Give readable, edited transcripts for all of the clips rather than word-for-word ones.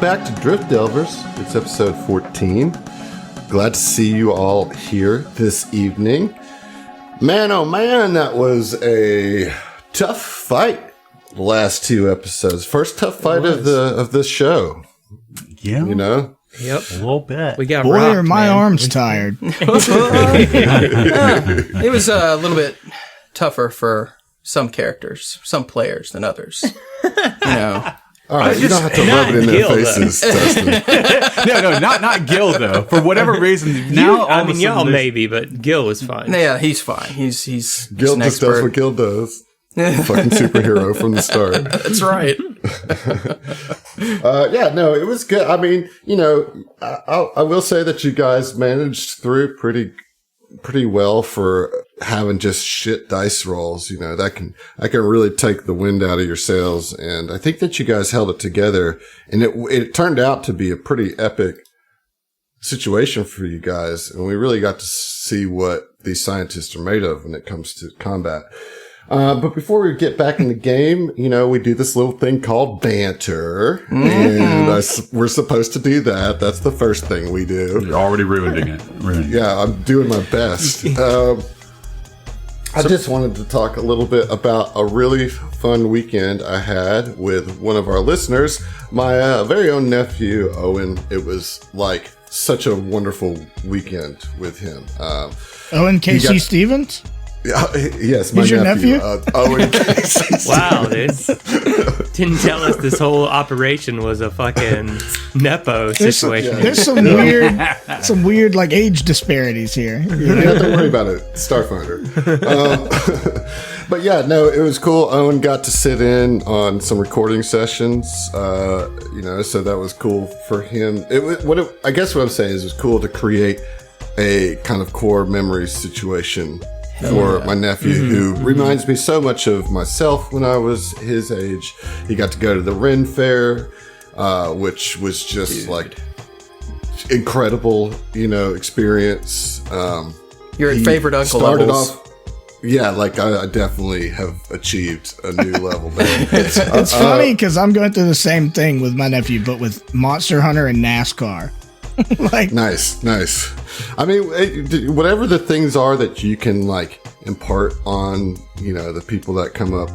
back to Drift Delvers. It's episode 14. Glad to see you all here this evening. Man, oh man, that was a tough fight. The last two episodes. First tough fight of this show. Yeah. You know? Yep. A little bit. We got Boy, rocked, are my man. arms tired. It was a little bit tougher for some characters, some players than others. You know. All right, you don't have to rub it in their faces, Dustin. No, not Gil though. For whatever reason, now I mean, y'all maybe, but Gil was fine. Yeah, he's fine. He's Gil an just expert. does what Gil does. Fucking superhero from the start. That's right. Yeah, no, it was good. I mean, you know, I will say that you guys managed through pretty well for having just shit dice rolls. You know, that can really take the wind out of your sails. And I think that you guys held it together, and it turned out to be a pretty epic situation for you guys. And we really got to see what these scientists are made of when it comes to combat. But before we get back in the game, you know, we do this little thing called banter, and we're supposed to do that. That's the first thing we do. You're already ruining it. Yeah, I'm doing my best. I just wanted to talk a little bit about a really fun weekend I had with one of our listeners, my very own nephew, Owen. It was like such a wonderful weekend with him. Owen Casey Stevens? Yes, my He's your nephew? Owen Casey. Wow, dude. Didn't tell us this whole operation was a fucking Nepo situation. There's some weird like age disparities here. You don't have to worry about it, Starfinder. But yeah, no, it was cool. Owen got to sit in on some recording sessions, you know, so that was cool for him. I guess what I'm saying is it was cool to create a kind of core memory situation for my nephew, who reminds me so much of myself when I was his age. He got to go to the Ren Fair, which was just like incredible, you know, experience. Your favorite uncle started levels. off. Yeah, like I definitely have achieved a new level, man. It's funny because I'm going through the same thing with my nephew, but with Monster Hunter and NASCAR. Like, Nice. I mean, whatever the things are that you can like impart on, you know, the people that come up,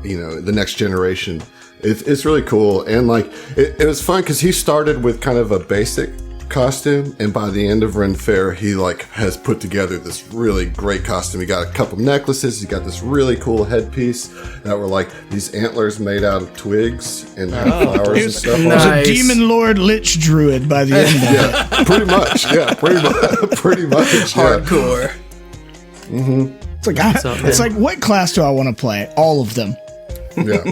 you know, the next generation, it's really cool. And like, it was fun because he started with kind of a basic costume, and by the end of Ren Fair, he like has put together this really great costume. He got a couple necklaces. He got this really cool headpiece that were like these antlers made out of twigs and flowers and stuff. He was Nice. a demon lord lich druid by the end of it. Yeah, pretty much. Yeah, pretty much. Yeah. Hardcore. It's like, up, it's man? like, what class do I want to play? All of them. Yeah.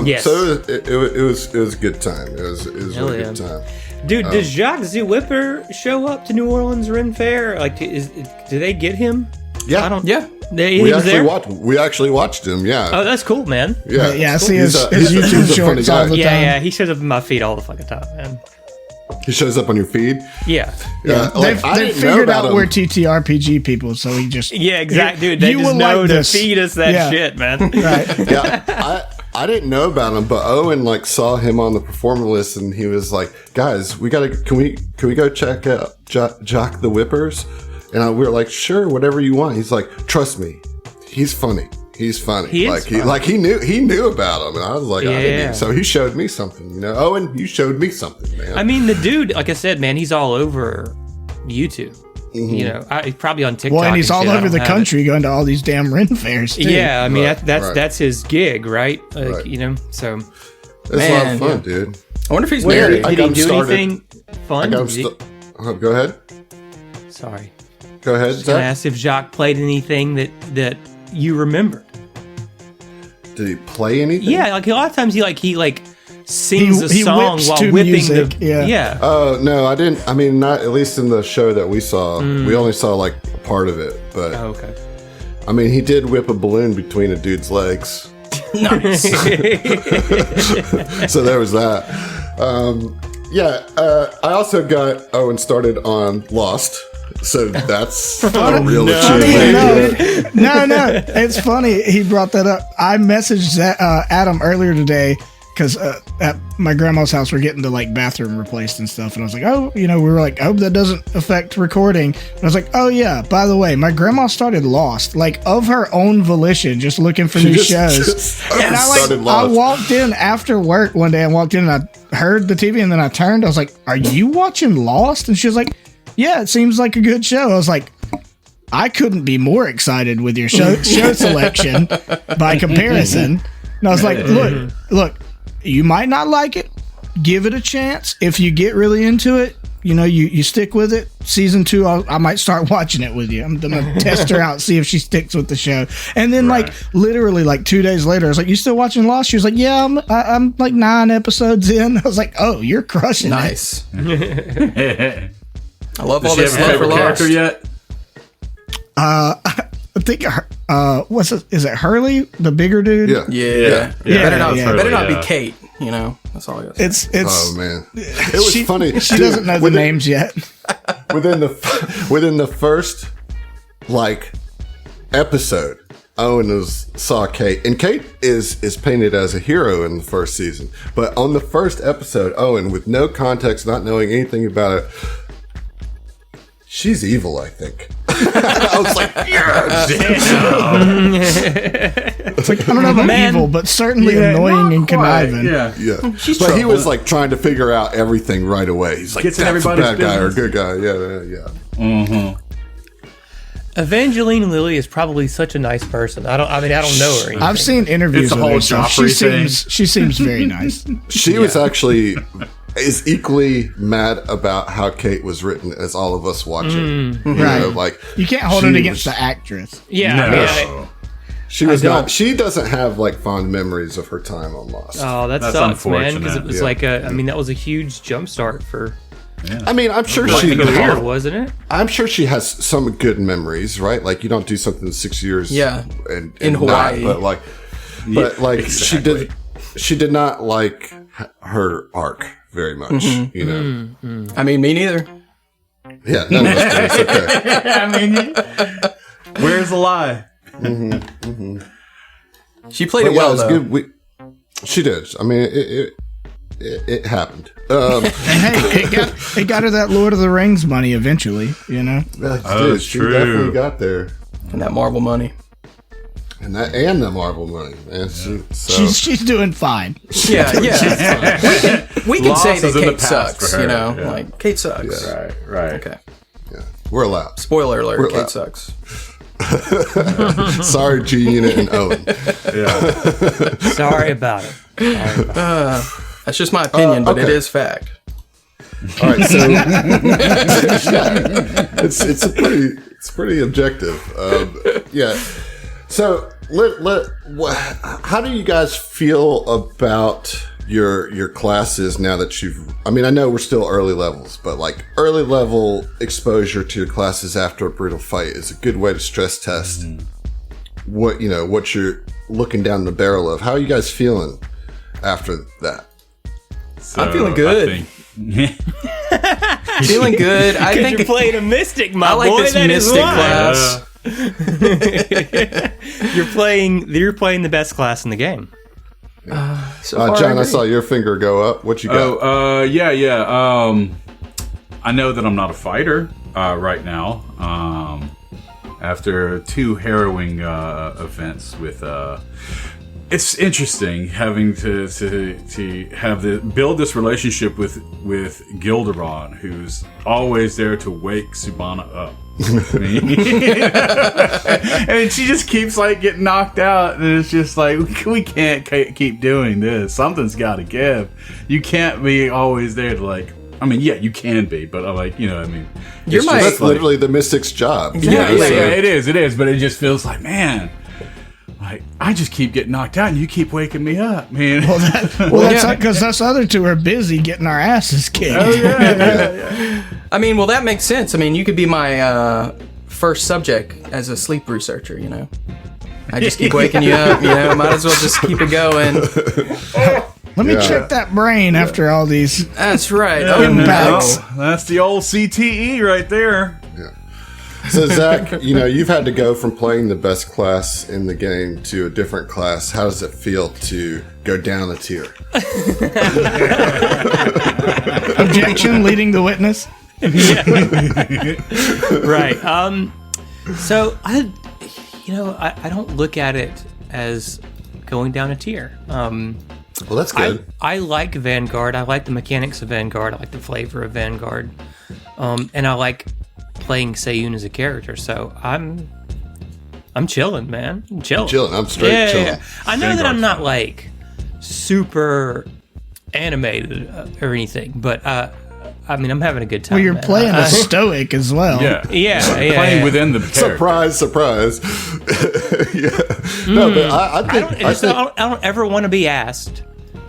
Yes. So it was a good time. It was a Hell really yeah. good time. Dude, does Jacques the Whipper show up to New Orleans Ren Fair? Like, do they get him? Yeah. I don't. Yeah. He was there. We actually watched him. Yeah. Oh, that's cool, man. Yeah. Yeah, I see He's his he's YouTube he's a funny shorts all guy. the Yeah, time. yeah. He shows up in my feed all the fucking time, man. He shows up on your feed. Yeah. Yeah. Like, I They've didn't know figured about out him. we're TTRPG people, so he just... Yeah, exactly, dude. They You just will know like to this. feed us that Yeah. shit, man. Right. Yeah. I didn't know about him, but Owen like saw him on the performer list, and he was like, "Guys, can we go check out Jock the Whippers?" And we were like, "Sure, whatever you want." He's like, "Trust me, he's funny. He's funny." He is he knew about him, and I was like, I didn't Yeah. even. So he showed me something, you know. Owen, you showed me something, man. I mean, the dude, like I said, man, he's all over YouTube. You know, he's probably on TikTok. Well, and he's all shit. I over don't the have country going to all these damn Ren fairs, it. too. Yeah, I mean Right, that's his gig, right? Like, Right. You know, so it's a lot of fun, dude. I wonder if he's where married. I did got he him do started. anything fun? Go ahead. Sorry, Go ahead, I was gonna Zach. ask if Jacques played anything that you remember. Did he play anything? Yeah, like a lot of times he sings a He song whips while to whipping music, the yeah. Oh, no, I didn't. I mean, not at least in the show that we saw. We only saw like part of it, but Oh, okay. I mean, he did whip a balloon between a dude's legs. Nice. So there was that. I also got Owen started on Lost. So that's a real achievement. No. It's funny he brought that up. I messaged Adam earlier today because at my grandma's house, we're getting the like bathroom replaced and stuff. And I was like, oh, we were like, I hope that doesn't affect recording. And I was like, oh yeah, by the way, my grandma started Lost, like of her own volition, just looking for new shows. And I walked in after work one day. I walked in and I heard the TV, and then I turned. I was like, are you watching Lost? And she was like, yeah, it seems like a good show. I was like, I couldn't be more excited with your show selection by comparison. And I was like, look, you might not like it. Give it a chance. If you get really into it, you stick with it. Season 2, I might start watching it with you. I'm gonna test her out, see if she sticks with the show. And then, literally, 2 days later, I was like, "You still watching Lost?" She was like, "Yeah, I'm like 9 episodes in." I was like, "Oh, you're crushing it." Nice. I love all this love for Lost. Character yet? I think is it Hurley, the bigger dude? Yeah. Better not be Kate. That's all I got. It's. Oh man, it was funny. She doesn't know the names yet. Within the first episode, Owen saw Kate, and Kate is painted as a hero in the first season. But on the first episode, Owen, with no context, not knowing anything about it, she's evil, I think. I was like, yes! It's like, I don't know about evil, but certainly annoying and conniving. Yeah. But he was trying to figure out everything right away. He's like, that's a bad guy or a good guy. Yeah. Mm-hmm. Evangeline Lilly is probably such a nice person. I don't know her. I've seen interviews with her. So she seems very nice. She was actually is equally mad about how Kate was written as all of us watching. Right. You can't hold it against the actress. Yeah. She was not. She doesn't have fond memories of her time on Lost. Oh, that sucks, man. Because it was that was a huge jumpstart for. Yeah. I mean, I'm sure wasn't it? I'm sure she has some good memories, right? Like you don't do something 6 years, and in Hawaii, exactly. She did not like her arc very much, Mm-hmm. I mean, me neither. Yeah, none of us do. It's okay. I mean, where's the lie? She played it well, though. Good. She did. I mean, it happened. And hey, it got her that Lord of the Rings money eventually, That's true. She definitely got there. And that Marvel money. And the Marvel money, man. She's doing fine. Yeah. we can say that Kate sucks, Like, Kate sucks. Yeah. Right. Okay. Yeah. We're allowed. Spoiler alert, Kate sucks. Sorry, G-Unit and Owen. Yeah. Sorry about it. That's just my opinion, but it is fact. All right, so it's pretty objective. So how do you guys feel about your classes now that I know we're still early levels, but early level exposure to your classes after a brutal fight is a good way to stress test what you're looking down the barrel of. How are you guys feeling after that? So, I'm feeling good. Feeling good. I think you're playing a mystic, my boy. I like this mystic class. You're playing the best class in the game. John, I saw your finger go up. What you got? I know that I'm not a fighter right now. After 2 harrowing events with it's interesting having to build this relationship with Gilderon, who's always there to wake Subana up. And she just keeps getting knocked out, and it's just we can't keep doing this. Something's got to give. You can't be always there to you can be, but that's literally the Mystic's job. Yeah, it is, but it just feels man. I just keep getting knocked out, and you keep waking me up, man. That's because us other two are busy getting our asses kicked. Oh, yeah. I mean, that makes sense. I mean, you could be my first subject as a sleep researcher, I just keep waking you up, might as well just keep it going. Let me check that brain after all these. That's right. Impacts. That's the old CTE right there. Yeah. So Zach, you've had to go from playing the best class in the game to a different class. How does it feel to go down a tier? Objection, leading the witness. Right. So I don't look at it as going down a tier. Well, that's good. I like Vanguard. I like the mechanics of Vanguard. I like the flavor of Vanguard. And I like playing Seiyun as a character. So I'm chilling, man. I'm chilling. I'm straight chilling. Yeah. I know that I'm not like super animated or anything, but I'm having a good time. Well, you're playing a stoic as well. Yeah. Playing within the character. Surprise. No, but I don't ever want to be asked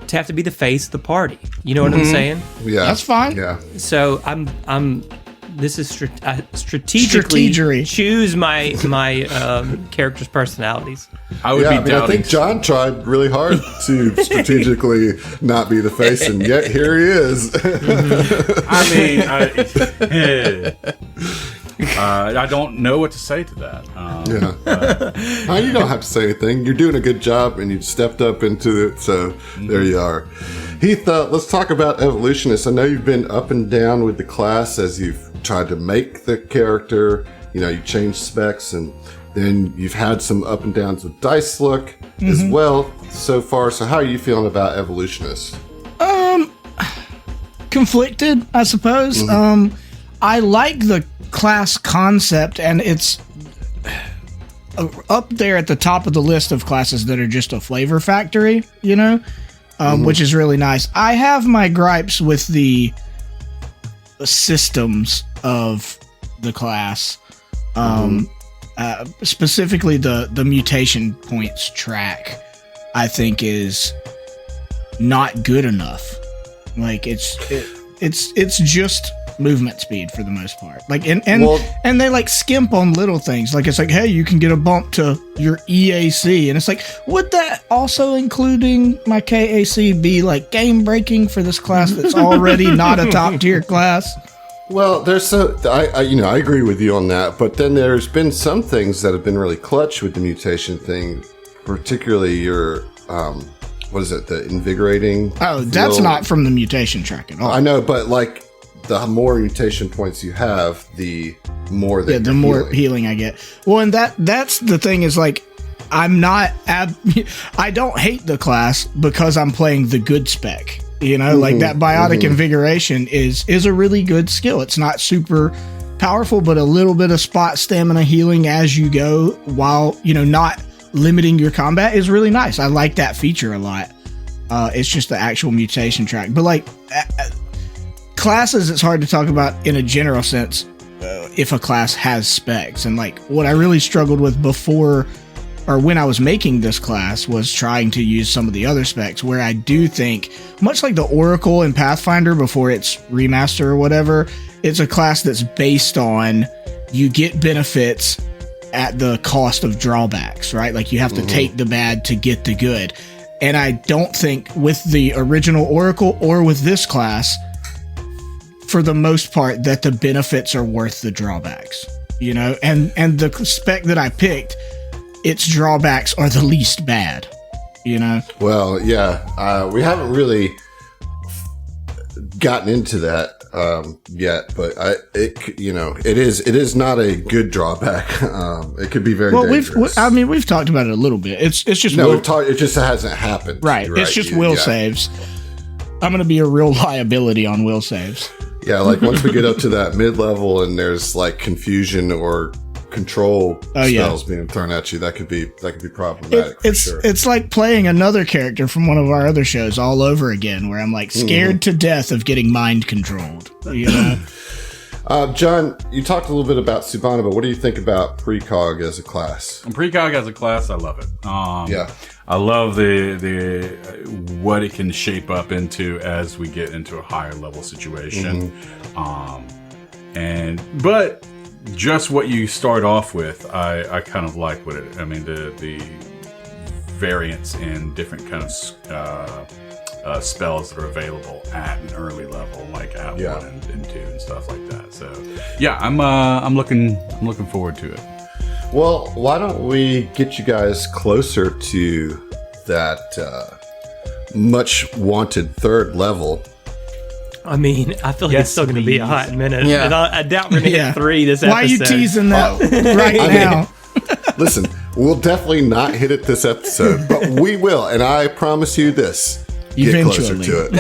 to have to be the face of the party. You know what I'm saying? Yeah, that's fine. Yeah. So this is strategically choose my characters' personalities. I would be doubting. I think John tried really hard to strategically not be the face, and yet here he is. I don't know what to say to that. You don't have to say anything. You're doing a good job, and you've stepped up into it, so there you are. Heath, let's talk about Evolutionists. I know you've been up and down with the class as you've tried to make the character. You changed specs, and then you've had some up and downs with Dice Look as well so far. So how are you feeling about Evolutionists? Conflicted, I suppose. I like the class concept, and it's up there at the top of the list of classes that are just a flavor factory, which is really nice. I have my gripes with the systems of the class, specifically the mutation points track. I think is not good enough. Like it's just movement speed for the most part. Like and they like skimp on little things. Like it's like, hey, you can get a bump to your EAC, and it's like, would that also including my KAC be like game breaking for this class that's already not a top tier class? Well, I agree with you on that, but then there's been some things that have been really clutch with the mutation thing, particularly your what is it, the invigorating? Oh, that's not from the mutation track at all. I know, but like the more mutation points you have, the more that more healing I get. Well, and that's the thing is like I don't hate the class because I'm playing the good spec. Like that biotic invigoration is a really good skill. It's not super powerful, but a little bit of spot stamina healing as you go while, not limiting your combat is really nice. I like that feature a lot. It's just the actual mutation track. But like classes, it's hard to talk about in a general sense if a class has specs. And like what I really struggled with before or when I was making this class was trying to use some of the other specs where I do think, much like the Oracle and Pathfinder before its remaster or whatever, it's a class that's based on you get benefits at the cost of drawbacks, right? Like you have to take the bad to get the good. And I don't think with the original Oracle or with this class, for the most part, that the benefits are worth the drawbacks, and the spec that I picked, its drawbacks are the least bad, Well, yeah, we haven't really gotten into that yet, but it is not a good drawback. It could be very dangerous. We've talked about it a little bit. It's just it just hasn't happened. Right. It's just will saves. I'm going to be a real liability on will saves. Yeah, like once we get up to that mid-level and there's like confusion or control spells being thrown at you, that could be problematic for sure. It's like playing another character from one of our other shows all over again, where I'm like scared to death of getting mind controlled. John, you talked a little bit about Subhana, but what do you think about Precog as a class? Precog as a class, I love it. I love the what it can shape up into as we get into a higher level situation. But just what you start off with, I kind of like what the variance in different kind of spells that are available at an early level, like at 1 and 2 and stuff like that. So yeah, I'm looking forward to it. Well, why don't we get you guys closer to that much wanted 3rd level? I mean, I feel like it's still going to be a hot minute. Yeah. And I doubt we're going to hit 3 this episode. Why are you teasing that right now? Listen, we'll definitely not hit it this episode, but we will, and I promise you this: get closer to it.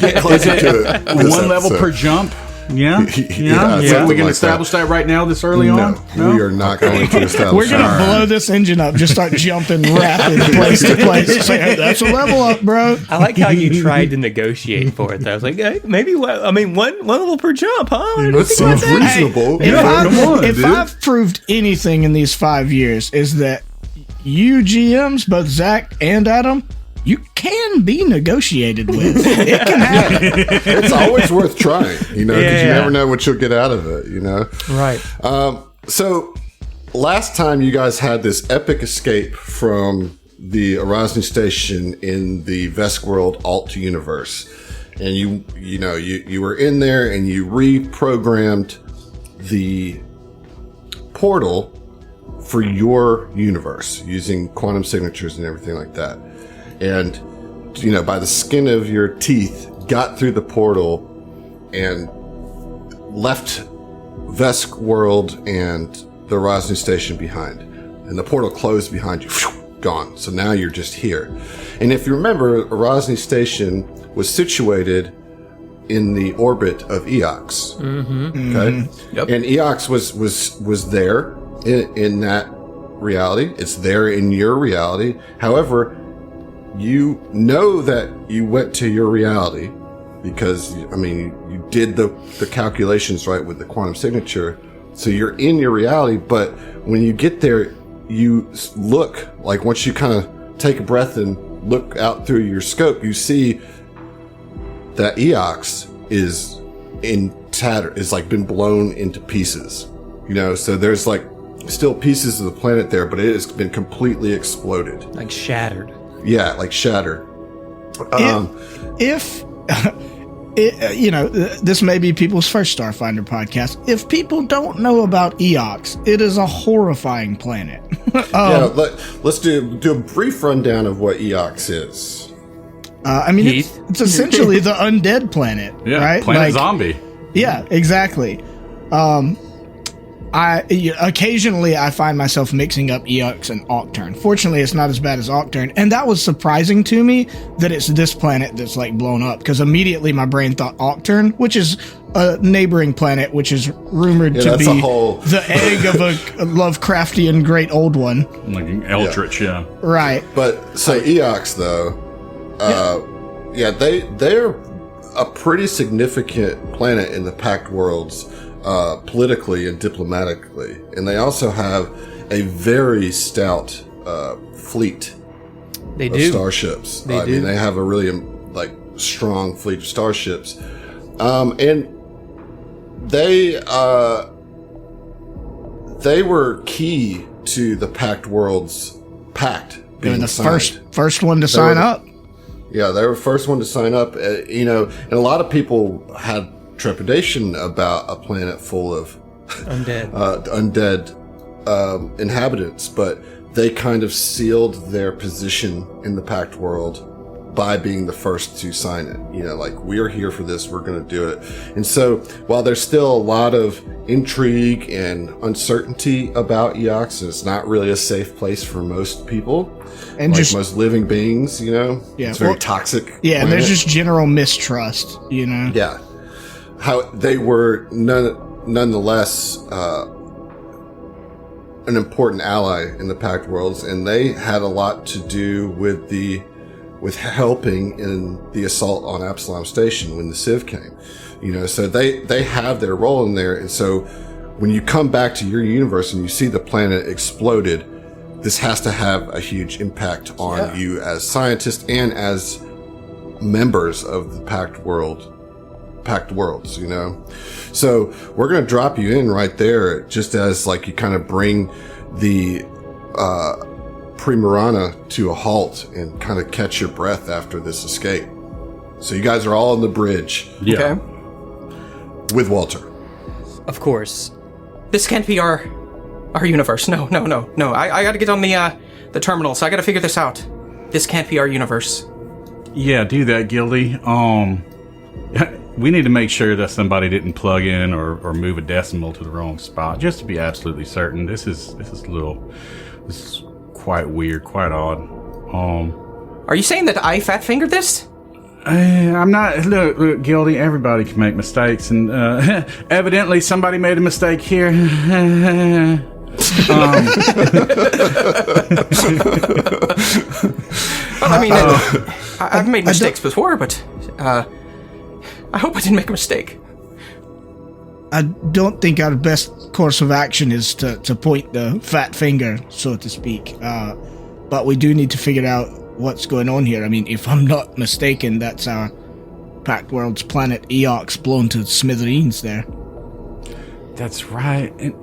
Get closer to it. One level per jump. Yeah. Yeah, We can establish that right now this early on? No, we are not going to establish We're going to blow this engine up, just start jumping rapid place to place. It's like, hey, that's a level up, bro. I like how you tried to negotiate for it. Though. I was like, hey, maybe one level per jump, huh? What do you That think about seems that? reasonable. If I've proved anything in these 5 years, is that you GMs, both Zach and Adam, you can be negotiated with. It can happen. It's always worth trying, because you never know what you'll get out of it, Right. So, last time you guys had this epic escape from the Erasmus Station in the Veskworld Alt universe, and you were in there and you reprogrammed the portal for your universe using quantum signatures and everything like that. And, by the skin of your teeth, got through the portal and left Veskworld and the Rosny Station behind. And the portal closed behind you. Gone. So now you're just here. And if you remember, Rosny Station was situated in the orbit of Eox. Mm-hmm. Okay? Yep. And Eox was there in that reality. It's there in your reality. However, you know that you went to your reality because, you did the calculations right with the quantum signature. So you're in your reality, but when you get there, you look, like once you kind of take a breath and look out through your scope, you see that Eox is in tatter, is like been blown into pieces. So there's like still pieces of the planet there, but it has been completely exploded. Like shattered. Yeah, like shattered. This may be people's first Starfinder podcast. If people don't know about Eox, it is a horrifying planet. Let's do a brief rundown of what Eox is. It's essentially the undead planet, right? Planet zombie. Yeah, exactly. Occasionally I find myself mixing up Eox and Octurne. Fortunately, it's not as bad as Octurne, and that was surprising to me that it's this planet that's like blown up, because immediately my brain thought Octurne, which is a neighboring planet, which is rumored to be the egg of a Lovecraftian great old one, like an eldritch, right? But so Eox though, they're a pretty significant planet in the Pact Worlds. Politically and diplomatically, and they also have a very stout fleet of starships. They have a really strong fleet of starships, and they were key to the Pact Worlds pact being the signed. first one to sign up. Yeah, they were the first one to sign up. And a lot of people had trepidation about a planet full of undead inhabitants, but they kind of sealed their position in the Pact World by being the first to sign it. We're here for this, we're going to do it. And so while there's still a lot of intrigue and uncertainty about Eox, and it's not really a safe place for most people, and most living beings, it's very toxic. Yeah, and there's just general mistrust, Yeah. How they were nonetheless an important ally in the Pact Worlds, and they had a lot to do with helping in the assault on Absalom Station when the Civ came. So they have their role in there, and so when you come back to your universe and you see the planet exploded, this has to have a huge impact on you as scientists and as members of the Pact Worlds, So we're going to drop you in right there, just as you kind of bring the Primarana to a halt and kind of catch your breath after this escape. So you guys are all on the bridge Yeah. Okay. with Walter. Of course. This can't be our universe. No. I gotta get on the terminal, so I gotta figure this out. This can't be our universe. Yeah, do that, Gildy. We need to make sure that somebody didn't plug in or move a decimal to the wrong spot, just to be absolutely certain. This is quite weird, quite odd. Are you saying that I fat fingered this? I'm not. Look, Gildy. Everybody can make mistakes, and evidently somebody made a mistake here. Well, I mean, I've made mistakes before, but I hope I didn't make a mistake. I don't think our best course of action is to point the fat finger, so to speak. But we do need to figure out what's going on here. I mean, if I'm not mistaken, that's our Pact World's planet Eox blown to smithereens there. That's right. And,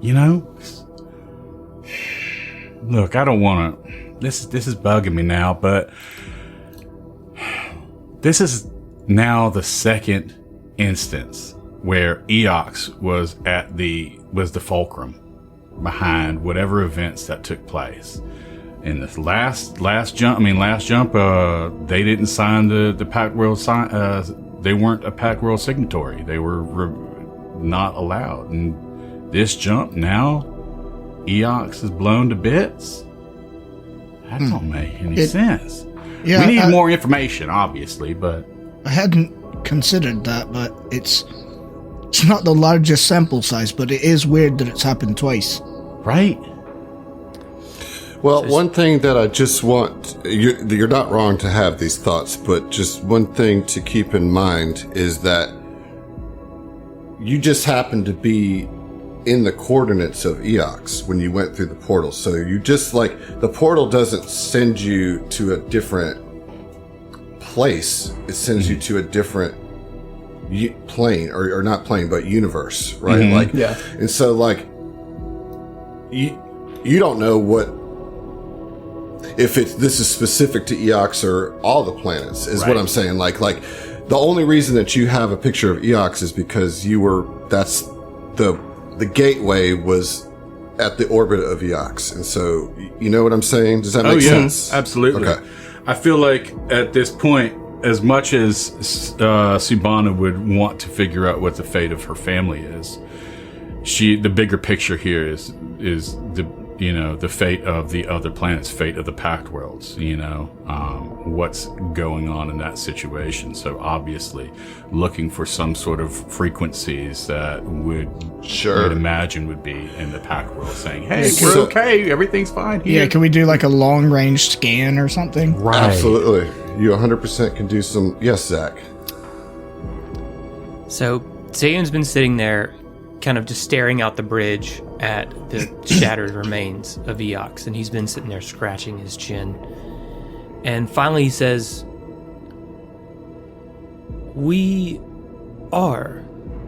you know, look, I don't want to. This is bugging me now, but this is now the second instance where Eox was the fulcrum behind whatever events that took place. In this last jump, they didn't sign the Pact World they weren't a Pact World signatory. They were not allowed. And this jump now, Eox is blown to bits. That don't make any sense. Yeah, we need more information, obviously, but I hadn't considered that, but it's not the largest sample size, but it is weird that it's happened twice. right? Well, one thing that I just want, you're not wrong to have these thoughts, but just one thing to keep in mind is that you just happen to be in the coordinates of Eox when you went through the portal. So you just the portal doesn't send you to a different place. It sends you to a different plane, or not plane, but universe, right? Mm-hmm. Yeah. And so you don't know if this is specific to Eox or all the planets, is what I'm saying. Like the only reason that you have a picture of Eox is because that's the gateway was at the orbit of Eox. And so, you know what I'm saying? Does that make sense? Absolutely. Okay. I feel like at this point, as much as Subana would want to figure out what the fate of her family is, the bigger picture here is the fate of the other planets, fate of the Pact Worlds, what's going on in that situation. So obviously looking for some sort of frequencies that would imagine would be in the Pact World saying, hey, we're okay, everything's fine here. Yeah, can we do like a long-range scan or something? Right. Absolutely. You 100% can do some. Yes, Zach. So Zayun's been sitting there kind of just staring out the bridge at the shattered remains of Eox, and he's been sitting there scratching his chin. And finally he says, "We are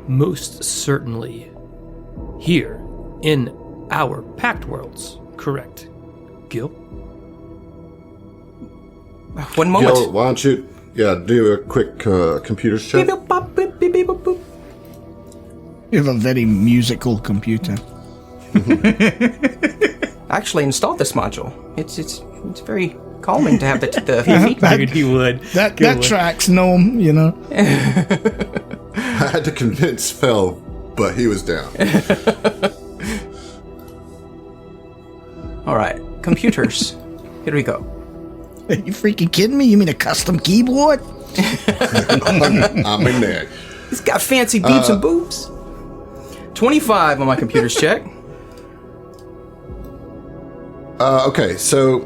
most certainly here in our Pact Worlds, correct, Gil?" One moment. Gil, why don't you do a quick computer check? Beep, boop, bop, beep, beep, beep, boop, boop. You have a very musical computer. I actually installed this module. It's very calming to have the feet. Figured he would. That tracks Gnome, I had to convince Phil, but he was down. All right, computers. Here we go. Are you freaking kidding me? You mean a custom keyboard? I'm in there. He's got fancy beeps and boops. 25 on my computer's check. Okay, so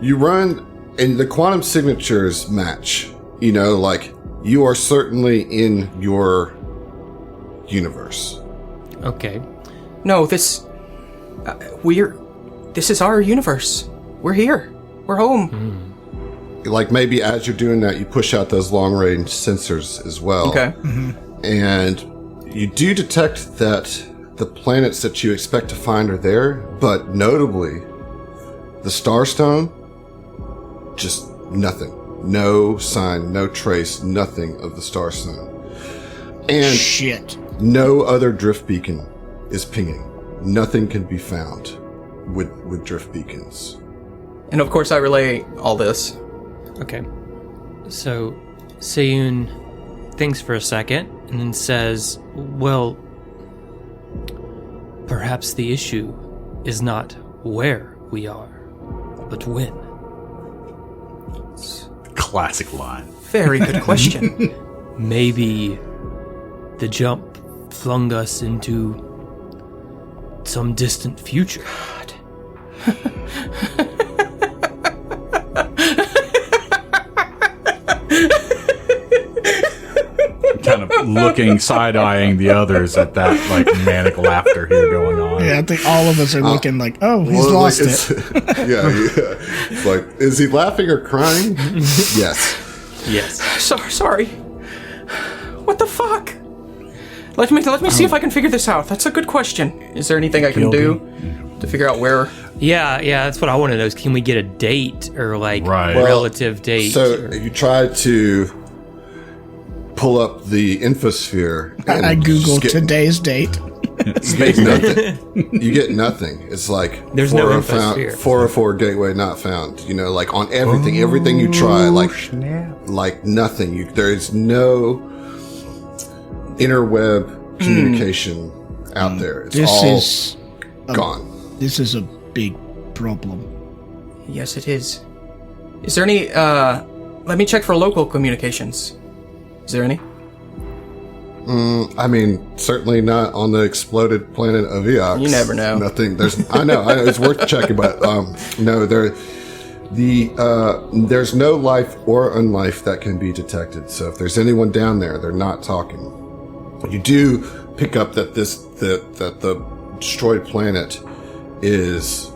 you run, and the quantum signatures match. You are certainly in your universe. Okay. No, this is our universe. We're here. We're home. Maybe as you're doing that, you push out those long-range sensors as well. Okay. And you do detect that the planets that you expect to find are there, but notably, the Starstone, just nothing. No sign, no trace, nothing of the star system. And Shit. no other drift beacon is pinging. Nothing can be found with drift beacons. And of course, I relay all this. Okay. So, Seiyun thinks for a second and then says, well, perhaps the issue is not where we are, but when. Classic line. Very good question. Maybe the jump flung us into some distant future. Kind of looking, side-eyeing the others at that like manic laughter here going on. Yeah, I think all of us are looking like, oh, he's lost it. Yeah. It's like, is he laughing or crying? Yes. Yes. Sorry. What the fuck? Let me see if I can figure this out. That's a good question. Is there anything I can do to figure out where? Yeah, that's what I want to know is can we get a date or like Right. relative date? So you tried to pull up the infosphere. And I googled just today's date. You get nothing. You get nothing. It's like There's no 404 infosphere. 404 gateway not found. You know, like on everything you try, like nothing. There's no interweb communication out there. It's This all is gone. This is a big problem. Yes, it is. Is there any? Let me check for local communications. Is there any? I mean, certainly not on the exploded planet of Eox. You never know. Nothing. I know. It's worth checking, but no. There's no life or unlife that can be detected. So if there's anyone down there, they're not talking. You do pick up that that the destroyed planet is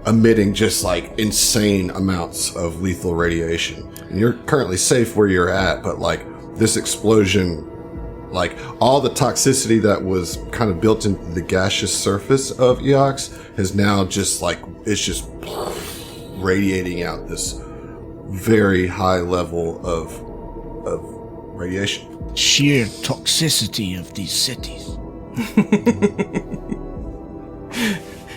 emitting just like insane amounts of lethal radiation. And you're currently safe where you're at, but like this explosion, like all the toxicity that was kind of built into the gaseous surface of Eox has now just like, it's just radiating out this very high level of radiation. Sheer toxicity of these cities.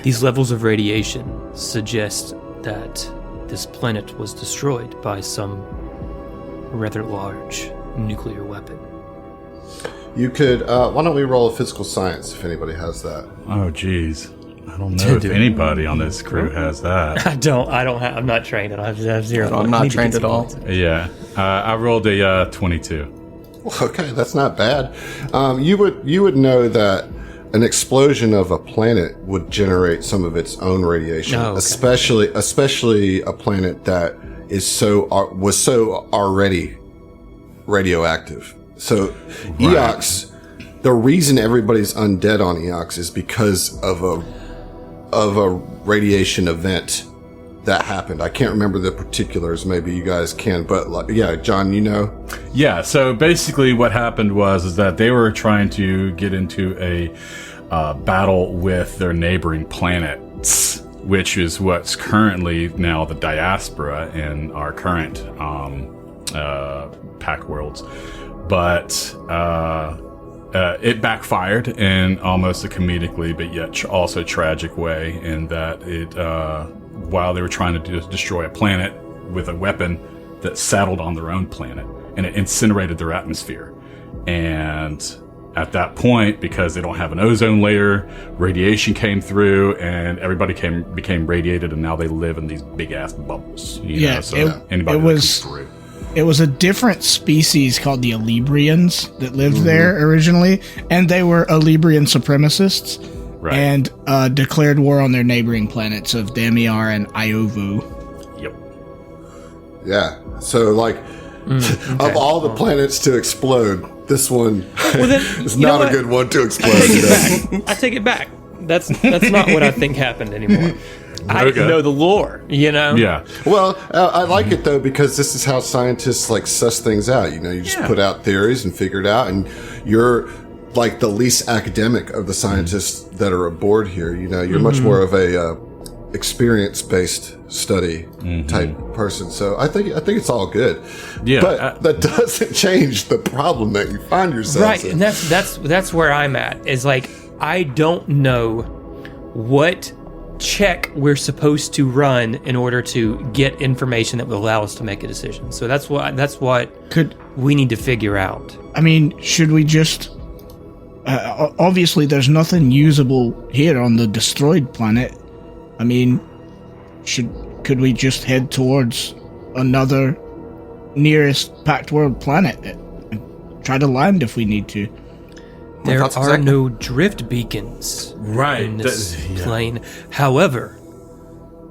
These levels of radiation suggest that this planet was destroyed by some rather large nuclear weapon. You could, why don't we roll a physical science if anybody has that? Oh, geez. I don't know if anybody on this crew has that. I'm not trained. I have zero. I'm not trained at all. Yeah. I rolled a 22. Okay, that's not bad. You would know that an explosion of a planet would generate some of its own radiation, Oh, okay. especially a planet that was so already radioactive. So Eox, the reason everybody's undead on Eox is because of a radiation event that happened. I can't remember the particulars. Maybe you guys can, but yeah, John, you know. Yeah. So basically, what happened is that they were trying to get into a battle with their neighboring planets, which is what's currently now the diaspora in our current pack worlds. But it backfired in almost a comedically, but yet also tragic way, in that it, while they were trying to destroy a planet with a weapon that settled on their own planet, and it incinerated their atmosphere. And at that point, because they don't have an ozone layer, radiation came through, and everybody became radiated, and now they live in these big ass bubbles. Yeah, anybody that comes through. It was a different species called the Alibrians that lived there originally, and they were Alibrian supremacists, Right. and declared war on their neighboring planets of Damiar and Iovu. Yep. Yeah. So like, of all the planets to explode, this one is not a good one to explode. I take it back. That's not what I think happened anymore. I didn't know the lore, Yeah. Well, I like it though, because this is how scientists like suss things out. You just put out theories and figure it out, and you're like the least academic of the scientists that are aboard here. You're much more of experience-based study type person. So I think it's all good. Yeah, but that doesn't change the problem that you find yourself Right, in. and that's where I'm at. Is like I don't know what check we're supposed to run in order to get information that will allow us to make a decision. So that's what we need to figure out. I mean, should we just... obviously, there's nothing usable here on the destroyed planet. I mean, could we just head towards another nearest Pact World planet and try to land if we need to? There are no drift beacons in this plane. However,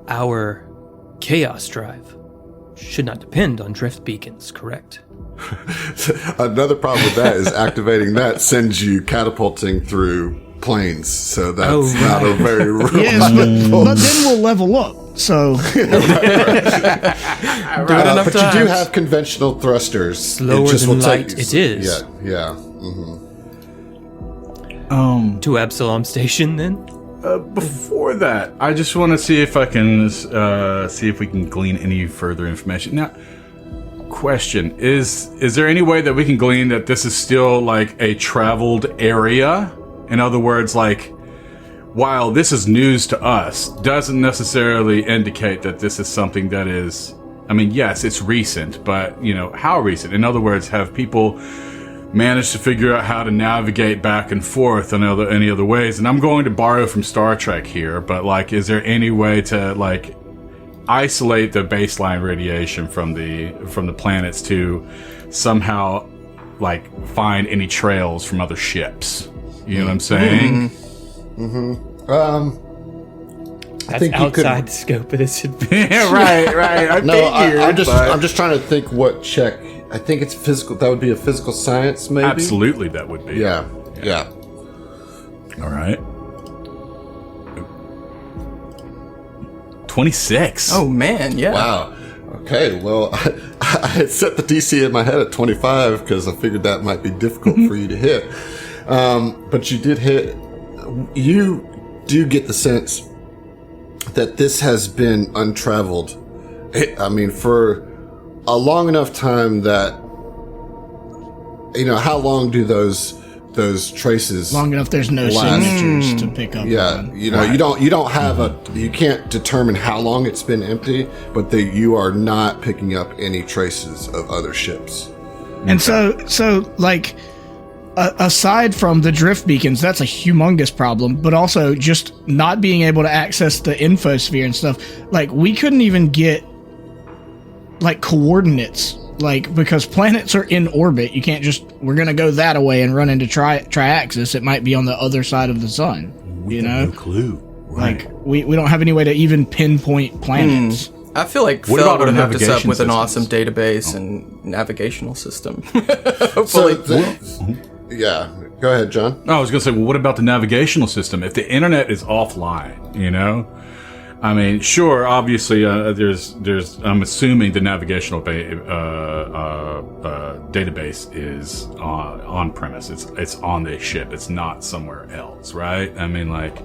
our chaos drive should not depend on drift beacons, correct? Another problem with that is activating that sends you catapulting through planes. So that's not a very Yes, but then we'll level up. So Do it enough but times. you do have conventional thrusters. Slower than light it is. Yeah. To Absalom Station, then? Before that, I just want to see if I can see if we can glean any further information. Now, question is there any way that we can glean that this is still like a traveled area? In other words, like, while this is news to us, doesn't necessarily indicate that this is something that is, I mean, yes, it's recent, but, how recent? In other words, have people managed to figure out how to navigate back and forth in any other ways? And I'm going to borrow from Star Trek here, but, like, is there any way to, like, isolate the baseline radiation from the planets to somehow, like, find any trails from other ships? You know what I'm saying? That's I think outside the scope of this adventure. Yeah, right. I'm just trying to think what check. I think it's physical. That would be a physical science, maybe. Absolutely, that would be. Yeah. All right. 26. Oh man, yeah. Wow. Okay. Well, I had set the DC in my head at 25 because I figured that might be difficult for you to hit. But you did hit. You do get the sense that this has been untraveled. I mean, for a long enough time that, how long do those traces long enough there's no last? signatures to pick up on. Right. you don't have you can't determine how long it's been empty, but you are not picking up any traces of other ships. And so like, aside from the drift beacons, that's a humongous problem, but also just not being able to access the infosphere and stuff. Like, we couldn't even get, like, coordinates, like, because planets are in orbit. You can't just, we're going to go that away and run into Triaxis. It might be on the other side of the sun, No clue. Right. Like, we don't have any way to even pinpoint planets. I feel like What Phil about would have our hooked us up navigation with an systems? awesome database and navigational system. So, Hopefully. yeah. Go ahead, John. I was going to say, well, what about the navigational system? If the internet is offline, I mean, sure, obviously, there's. I'm assuming the navigational database is on premise. It's on the ship. It's not somewhere else, right? I mean, like,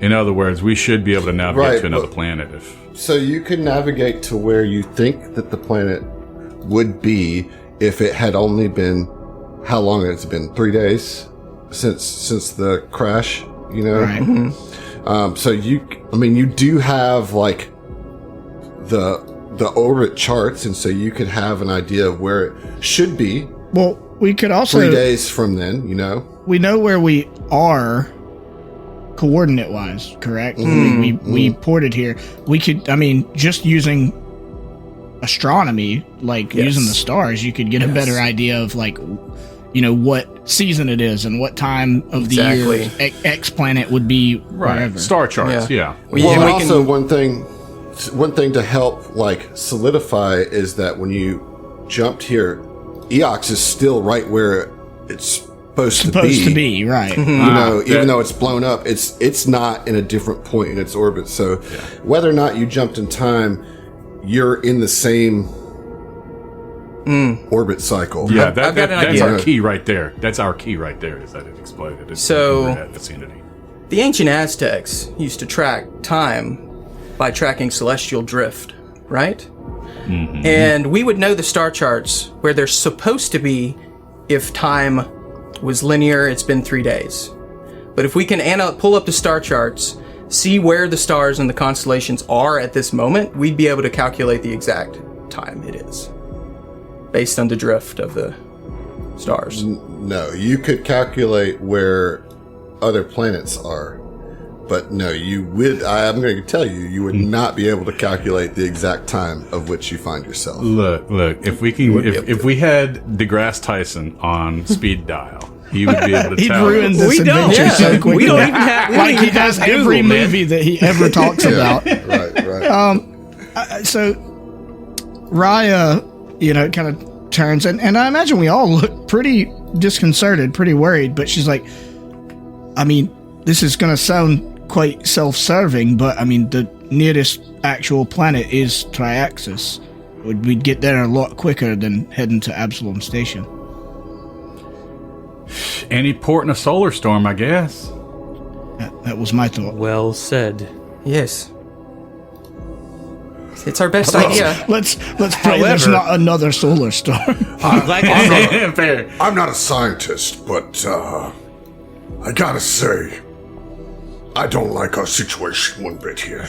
in other words, we should be able to navigate to another planet if. So you can navigate to where you think that the planet would be if it had only been. How long has it been? 3 days since the crash. Right. So you do have, like, the orbit charts, and so you could have an idea of where it should be. Well, we could also 3 days from then, we know where we are coordinate wise, correct? We ported here. We could, just using astronomy, like using the stars, you could get a better idea of, like, what season it is and what time of the year X planet would be wherever. Star charts, yeah. Well, also one thing to help, like, solidify is that when you jumped here, Eox is still right where it's supposed to be, right? Even though it's blown up, it's not in a different point in its orbit. So whether or not you jumped in time, you're in the same orbit cycle. Yeah, I've got an that's idea. our key right there. That's our key right there, is that it exploded. It's So- in that vicinity. The ancient Aztecs used to track time by tracking celestial drift, right? Mm-hmm. And we would know the star charts where they're supposed to be if time was linear, it's been 3 days. But if we can pull up the star charts, see where the stars and the constellations are at this moment, we'd be able to calculate the exact time it is based on the drift of the stars. No, you could calculate where other planets are, but no, you would. I'm going to tell you, you would not be able to calculate the exact time of which you find yourself. Look! If we can, if we had DeGrasse Tyson on speed dial, he would be able to He'd tell. ruin this We don't. adventure so Yeah. quickly. We don't even have. We don't Like even he does have Google, every man. movie that he ever talks about. Right. So Raya, kind of turns, and I imagine we all look pretty disconcerted, pretty worried, but she's like, I mean, this is going to sound quite self-serving, but I mean, the nearest actual planet is Triaxis. We'd get there a lot quicker than heading to Absalom Station. Any port in a solar storm, I guess. That was my thought. Well said. Yes. It's our best idea. Let's pray there's However- not another solar storm. Like I said, Fair. I'm not a scientist, but I gotta say, I don't like our situation one bit here.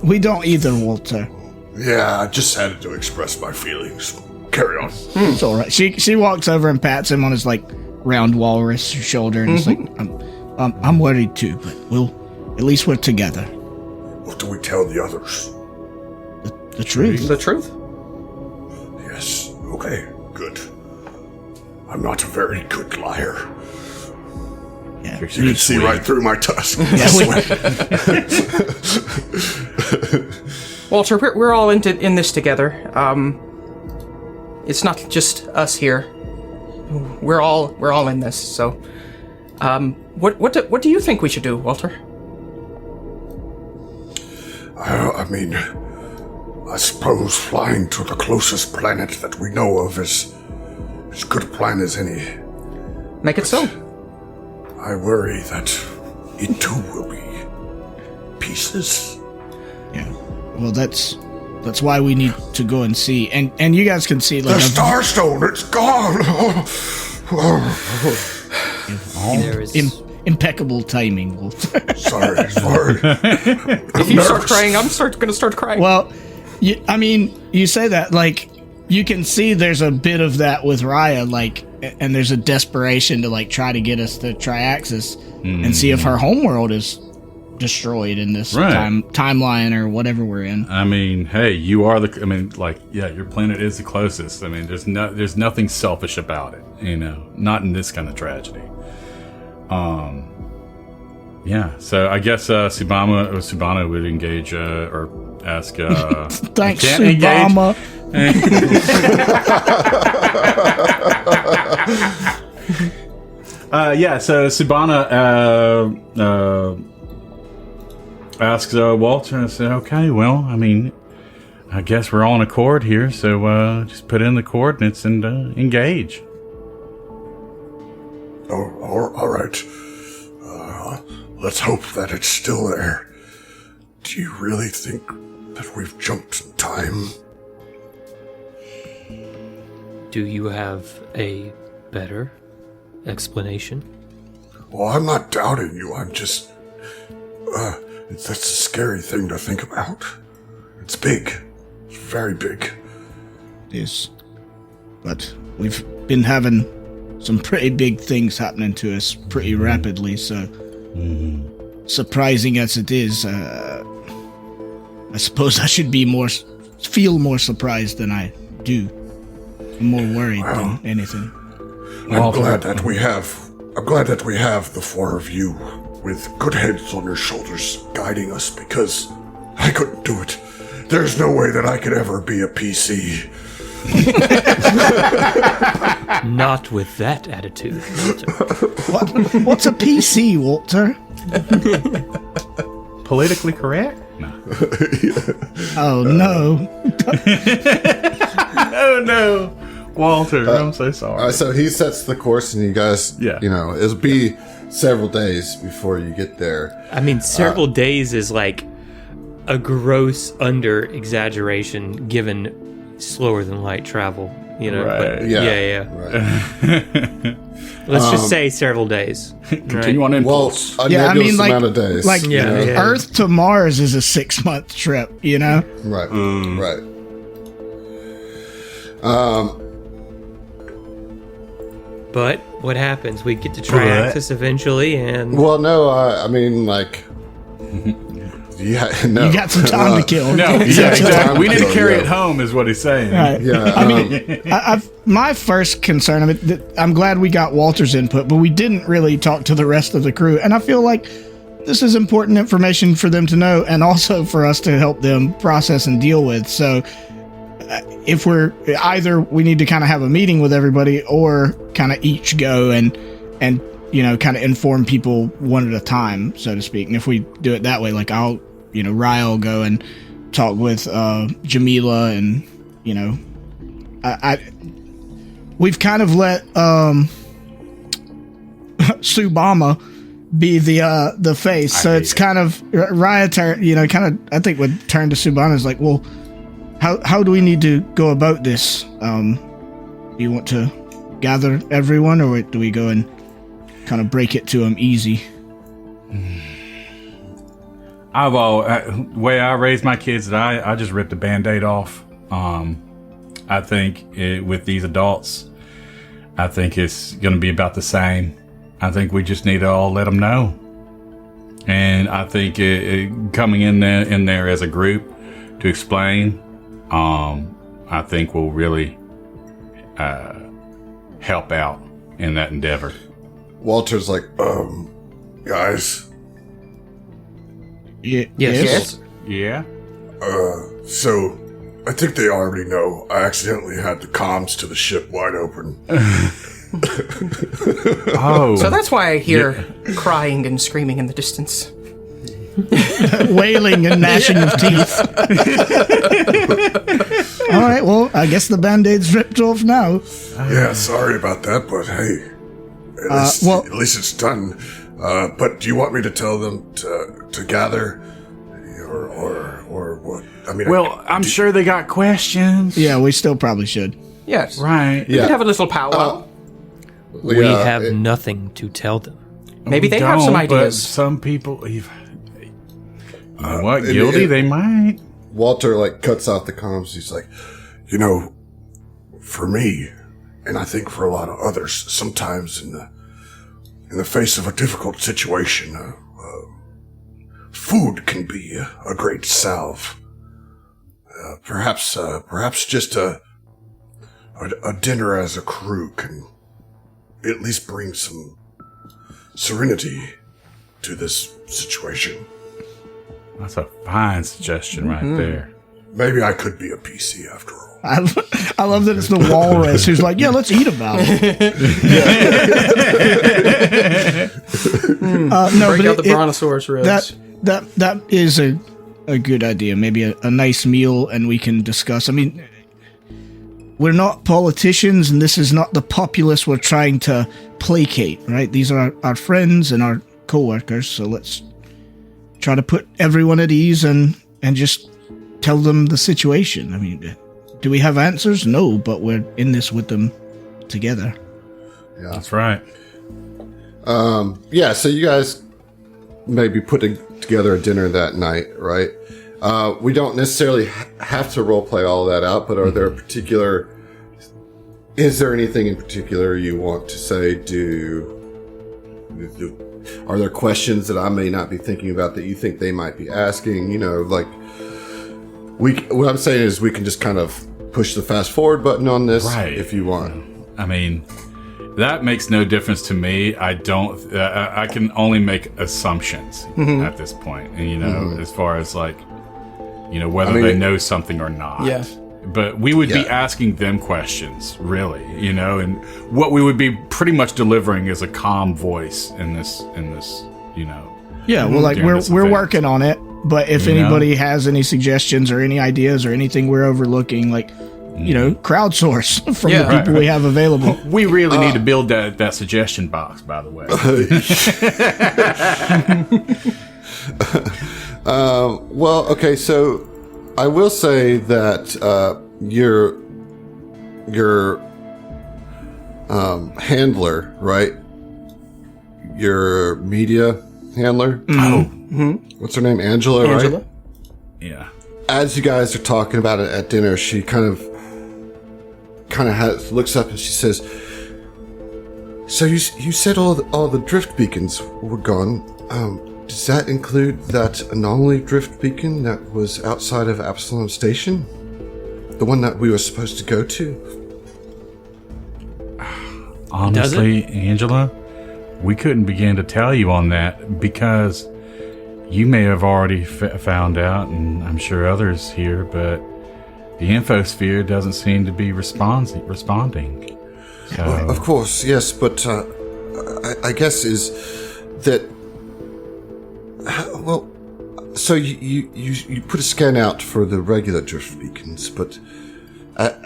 We don't either, Walter. Yeah, I just had to express my feelings. Carry on. It's all right. She walks over and pats him on his round walrus shoulder, and it's like, I'm worried too, but at least we're together. What do we tell the others? The truth. The truth? Yes. Okay. Good. I'm not a very good liar. Yeah. You can see right through my tusk. Walter, we're all in this together. It's not just us here. We're all in this. So, what do you think we should do, Walter? I mean, I suppose flying to the closest planet that we know of is as good a plan as any. Make it so. I worry that it too will be pieces. Yeah. Well, that's why we need to go and see. And you guys can see The Starstone, it's gone. there is. impeccable timing, Walter. Sorry. If you start crying, I'm gonna start crying. Well, you say that you can see there's a bit of that with Raya, and there's a desperation to try to get us to Triaxis and see if her homeworld is destroyed in this timeline or whatever we're in. I mean, hey, you are your planet is the closest. I mean, there's nothing selfish about it, not in this kind of tragedy. Yeah, so I guess Subana would engage or ask. Thanks, can't engage. Subama. So Subana asks Walter, and I said, okay, well, I mean, I guess we're all in accord here, so just put in the coordinates and engage. Oh, all right. Let's hope that it's still there. Do you really think that we've jumped in time? Do you have a better explanation? Well, I'm not doubting you. I'm just... that's a scary thing to think about. It's big. It's very big. It is. But we've been having some pretty big things happening to us pretty rapidly, so surprising as it is, I suppose I should be feel more surprised than I do. I'm more worried than anything. I'm glad that we have the four of you with good heads on your shoulders guiding us, because I couldn't do it. There's no way that I could ever be a PC. Not with that attitude, Walter. What's a PC, Walter? Politically correct? No. Oh no. Oh no! Walter, I'm so sorry. So he sets the course, and you guys, Yeah. it'll be several days before you get there. I mean, several days is like a gross under exaggeration given slower than light travel, Right. But Yeah. yeah. Let's just say several days. Continue on Well, impulse. a Yeah, I nebulous mean, like, amount of days. like you know? Yeah. Earth to Mars is a 6-month trip, Right. Right. But what happens? We get to try But- access eventually, and Well, no, I mean, like, yeah, no. You got some time to kill. No, yeah, exactly. We need to carry it home, is what he's saying. Right. Yeah, I mean, my first concern, I'm glad we got Walter's input, but we didn't really talk to the rest of the crew. And I feel like this is important information for them to know and also for us to help them process and deal with. So if we're either we need to kind of have a meeting with everybody or kind of each go and kind of inform people one at a time, so to speak. And if we do it that way, like Ryle will go and talk with Jamila, and we've kind of let Subama be the face, so it's kind of Raya I think would turn to Subama as like, well, how do we need to go about this? Do you want to gather everyone, or do we go and kind of break it to them easy? Way I raised my kids, I just ripped the Band-Aid off. I think with these adults, I think it's going to be about the same. I think we just need to all let them know. And I think coming in there as a group to explain, I think will really help out in that endeavor. Walter's like, Guys, yes. Yeah? so I think they already know I accidentally had the comms to the ship wide open. Oh. So that's why I hear crying and screaming in the distance. Wailing and gnashing of teeth. All right, well, I guess the Band-Aid's ripped off now. Yeah, sorry about that, but hey, at least it's done. But do you want me to tell them to gather, or what? I mean, Well, I'm sure they got questions. Yeah, we still probably should. Yes. Right. We could have a little powwow. We have nothing to tell them. Maybe We they have some don't, but ideas. some people, you know what? Guilty? They might. Walter like cuts off the comms. He's like, for me, and I think for a lot of others, sometimes in the face of a difficult situation, food can be a great salve. Perhaps just a dinner as a crew can at least bring some serenity to this situation. That's a fine suggestion right there. Maybe I could be a PC after all. I love that it's the walrus who's like, yeah, let's eat about it. No, Break but out the brontosaurus ribs. that is a good idea. Maybe a nice meal, and we can discuss. I mean, we're not politicians, and this is not the populace we're trying to placate, right? These are our friends and our co-workers, so let's try to put everyone at ease and just tell them the situation. I mean, do we have answers? No, but we're in this with them together. yeah. That's right. Yeah, so you guys may be putting together a dinner that night, right? We don't necessarily have to roleplay all that out, but are there is there anything in particular you want to say? Are there questions that I may not be thinking about that you think they might be asking? What I'm saying is we can just kind of push the fast forward button on this if you want. I mean, that makes no difference to me. I don't. I can only make assumptions at this point, and as far as whether they know something or not. Yeah. But we would be asking them questions, really, and what we would be pretty much delivering is a calm voice in this. Yeah, well, like during this we're event. working on it. But if anybody has any suggestions or any ideas or anything we're overlooking, like, crowdsource from the people we have available. We really need to build that suggestion box, by the way. Well, okay, so I will say that your handler, right? Your media handler. What's her name? Angela, right? Yeah. As you guys are talking about it at dinner, she kind of looks up and she says, "So you said all the drift beacons were gone. Does that include that anomaly drift beacon that was outside of Absalom Station? The one that we were supposed to go to?" Honestly, Angela, we couldn't begin to tell you on that because you may have already found out, and I'm sure others here, but the infosphere doesn't seem to be responding. So, Well, of course, yes, but I guess is that so you put a scan out for the regular drift beacons, but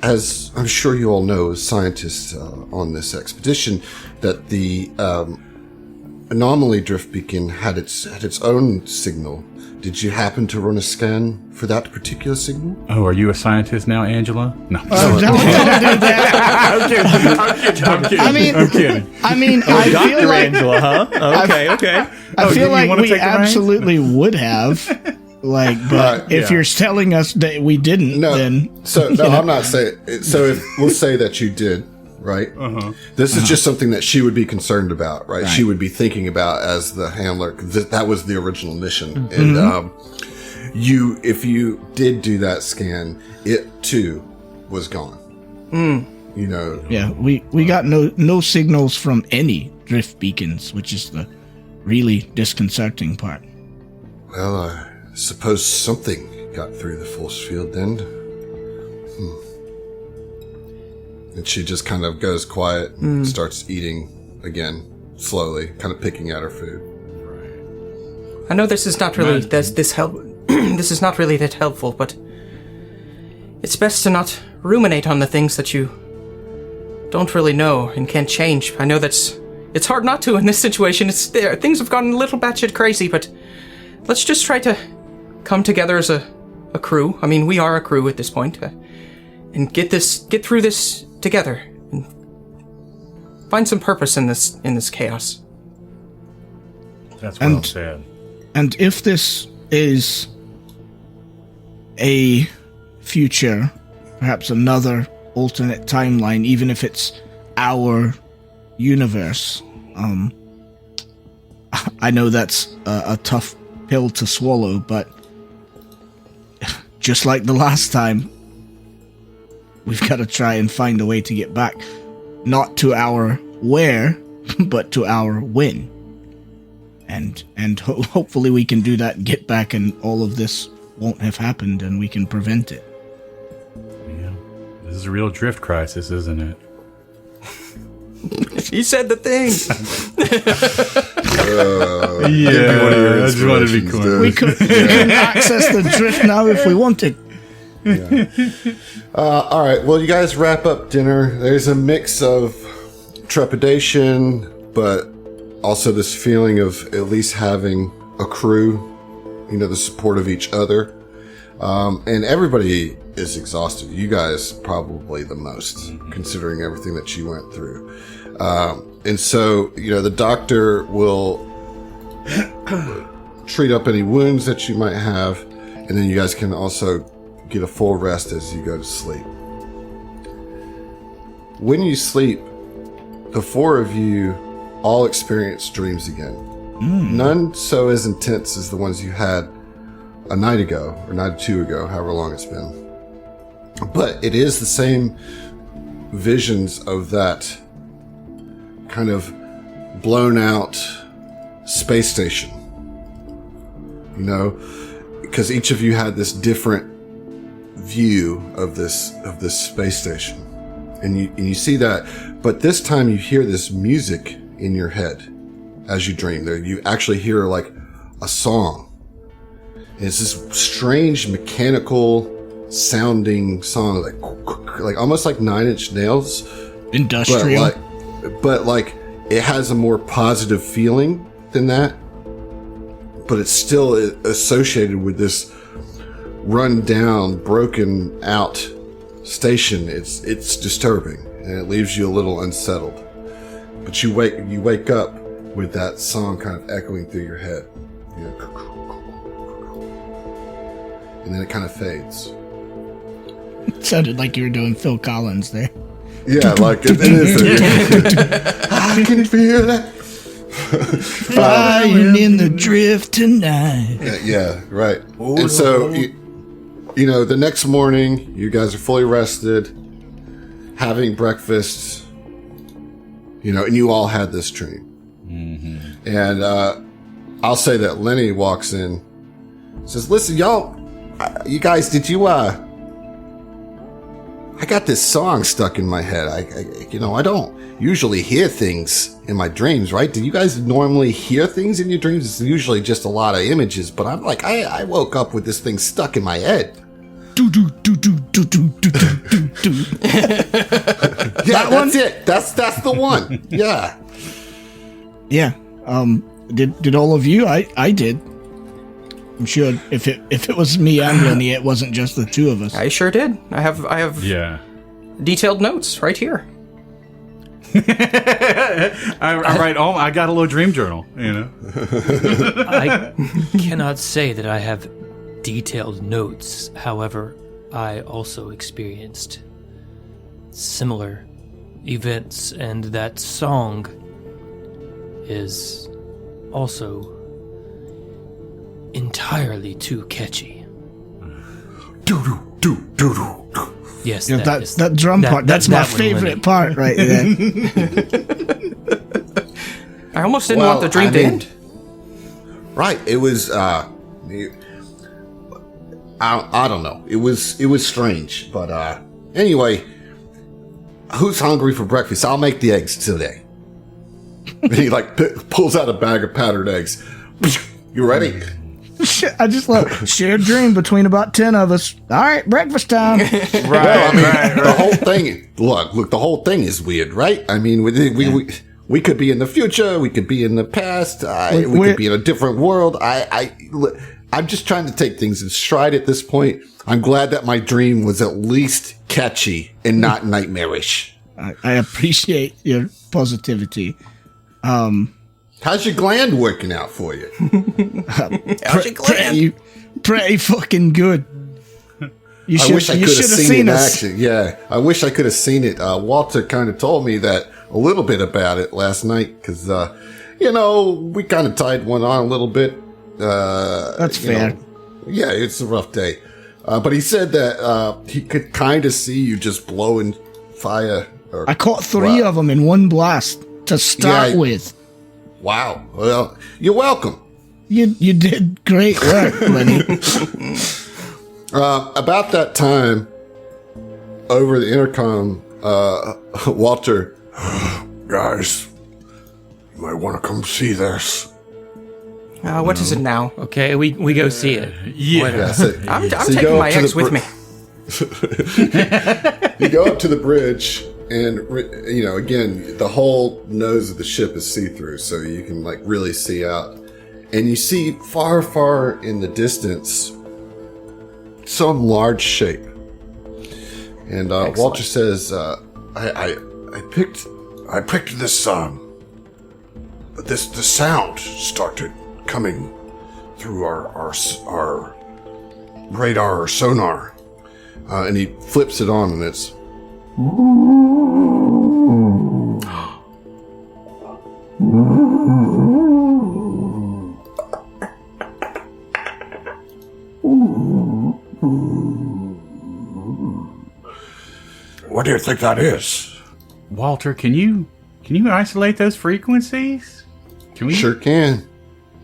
as I'm sure you all know as scientists on this expedition, that the anomaly drift beacon had its own signal. Did you happen to run a scan for that particular signal? oh, are you a scientist now, Angela? No. Don't do that. I'm kidding. I feel like Angela, huh? Okay. I feel you like wanna we take the reins? absolutely would have. But if you're telling us that we didn't, then I'm not saying. So if we'll say that you did, right? This is just something that she would be concerned about, right? She would be thinking about as the handler. That was the original mission, and if you did do that scan, it too was gone. Yeah, we got no signals from any drift beacons, which is the really disconcerting part. Well, I suppose something got through the force field then. And she just kind of goes quiet and starts eating again, slowly, kind of picking at her food. I know this is not really this is not really that helpful, but it's best to not ruminate on the things that you don't really know and can't change. I know it's hard not to in this situation. Things have gotten a little batshit crazy, but let's just try to come together as a crew. I mean, we are a crew at this point, and get through this together and find some purpose in this chaos. That's well said. And if this is a future, perhaps another alternate timeline, even if it's our universe, I know that's a tough pill to swallow, but just like the last time, we've got to try and find a way to get back, not to our where, but to our when. And hopefully we can do that and get back, and all of this won't have happened, and we can prevent it. Yeah, this is a real drift crisis, isn't it? He said the thing. I just wanted to be cool. We could access the drift now if we wanted. All right, well, you guys wrap up dinner. There's a mix of trepidation, but also this feeling of at least having a crew, the support of each other. And everybody is exhausted. You guys probably the most, considering everything that you went through. And so, the doctor will treat up any wounds that you might have, and then you guys can also get a full rest as you go to sleep. When you sleep, the four of you all experience dreams again. None so as intense as the ones you had a night ago, or night or two ago, however long it's been. But it is the same visions of that kind of blown out space station. Because each of you had this different view of this space station. And you see that, but this time you hear this music in your head as you dream. There, you actually hear like a song. And it's this strange mechanical sounding song, like almost like Nine Inch Nails, Industrial. but like it has a more positive feeling than that. But it's still associated with this run down, broken out station. It's disturbing, and it leaves you a little unsettled. But you wake up with that song kind of echoing through your head, and then it kind of fades. It sounded like you were doing Phil Collins there. Yeah, like it is. I can feel it. Flying in the drift tonight. Yeah, right. And so, you know, the next morning, you guys are fully rested, having breakfast, you know, and you all had this dream. Mm-hmm. And I'll say that Lenny walks in, says, "Listen, y'all, you guys, did you, I got this song stuck in my head. I don't usually hear things in my dreams, right? Do you guys normally hear things in your dreams? It's usually just a lot of images, but I'm like, I woke up with this thing stuck in my head." Yeah, that's it. That's the one. Yeah. Yeah. Did all of you? I did. I'm sure if it was me and Lenny, it wasn't just the two of us. I sure did. I have detailed notes right here. I write. Oh, I got a little dream journal. You know. I cannot say that I have detailed notes. However, I also experienced similar events, and that song is also entirely too catchy. Yes, that drum part. That's my favorite part right there. I almost didn't want the dream to end. Right. It was. I don't know. It was strange, but anyway. Who's hungry for breakfast? I'll make the eggs today. And he pulls out a bag of powdered eggs. You ready? I just love shared dream between about 10 of us. All right, breakfast time. Right. The whole thing. Look. The whole thing is weird, right? I mean, we could be in the future. We could be in the past. We could be in a different world. I'm just trying to take things in stride at this point. I'm glad that my dream was at least catchy and not nightmarish. I appreciate your positivity. How's your gland working out for you? How's your gland? Pretty fucking good. I wish I could have seen it in action. Yeah, I wish I could have seen it. Walter kind of told me that a little bit about it last night because, we kind of tied one on a little bit. That's fair. Yeah, it's a rough day. But he said that he could kind of see you just blowing fire. I caught 3 of them in one blast to start with. Wow. Well, you're welcome. You did great work, Lenny. About that time, over the intercom, Walter, guys, you might want to come see this. What is it now? Okay, we go see it. Yeah. I'm taking my ex with me. You go up to the bridge, and again, the whole nose of the ship is see-through, so you can really see out, and you see far, far in the distance some large shape. And Walter says, I picked this song, but the sound started coming through our radar or sonar, and he flips it on, and it's What do you think that is? Walter, can you isolate those frequencies? Can we? Sure can.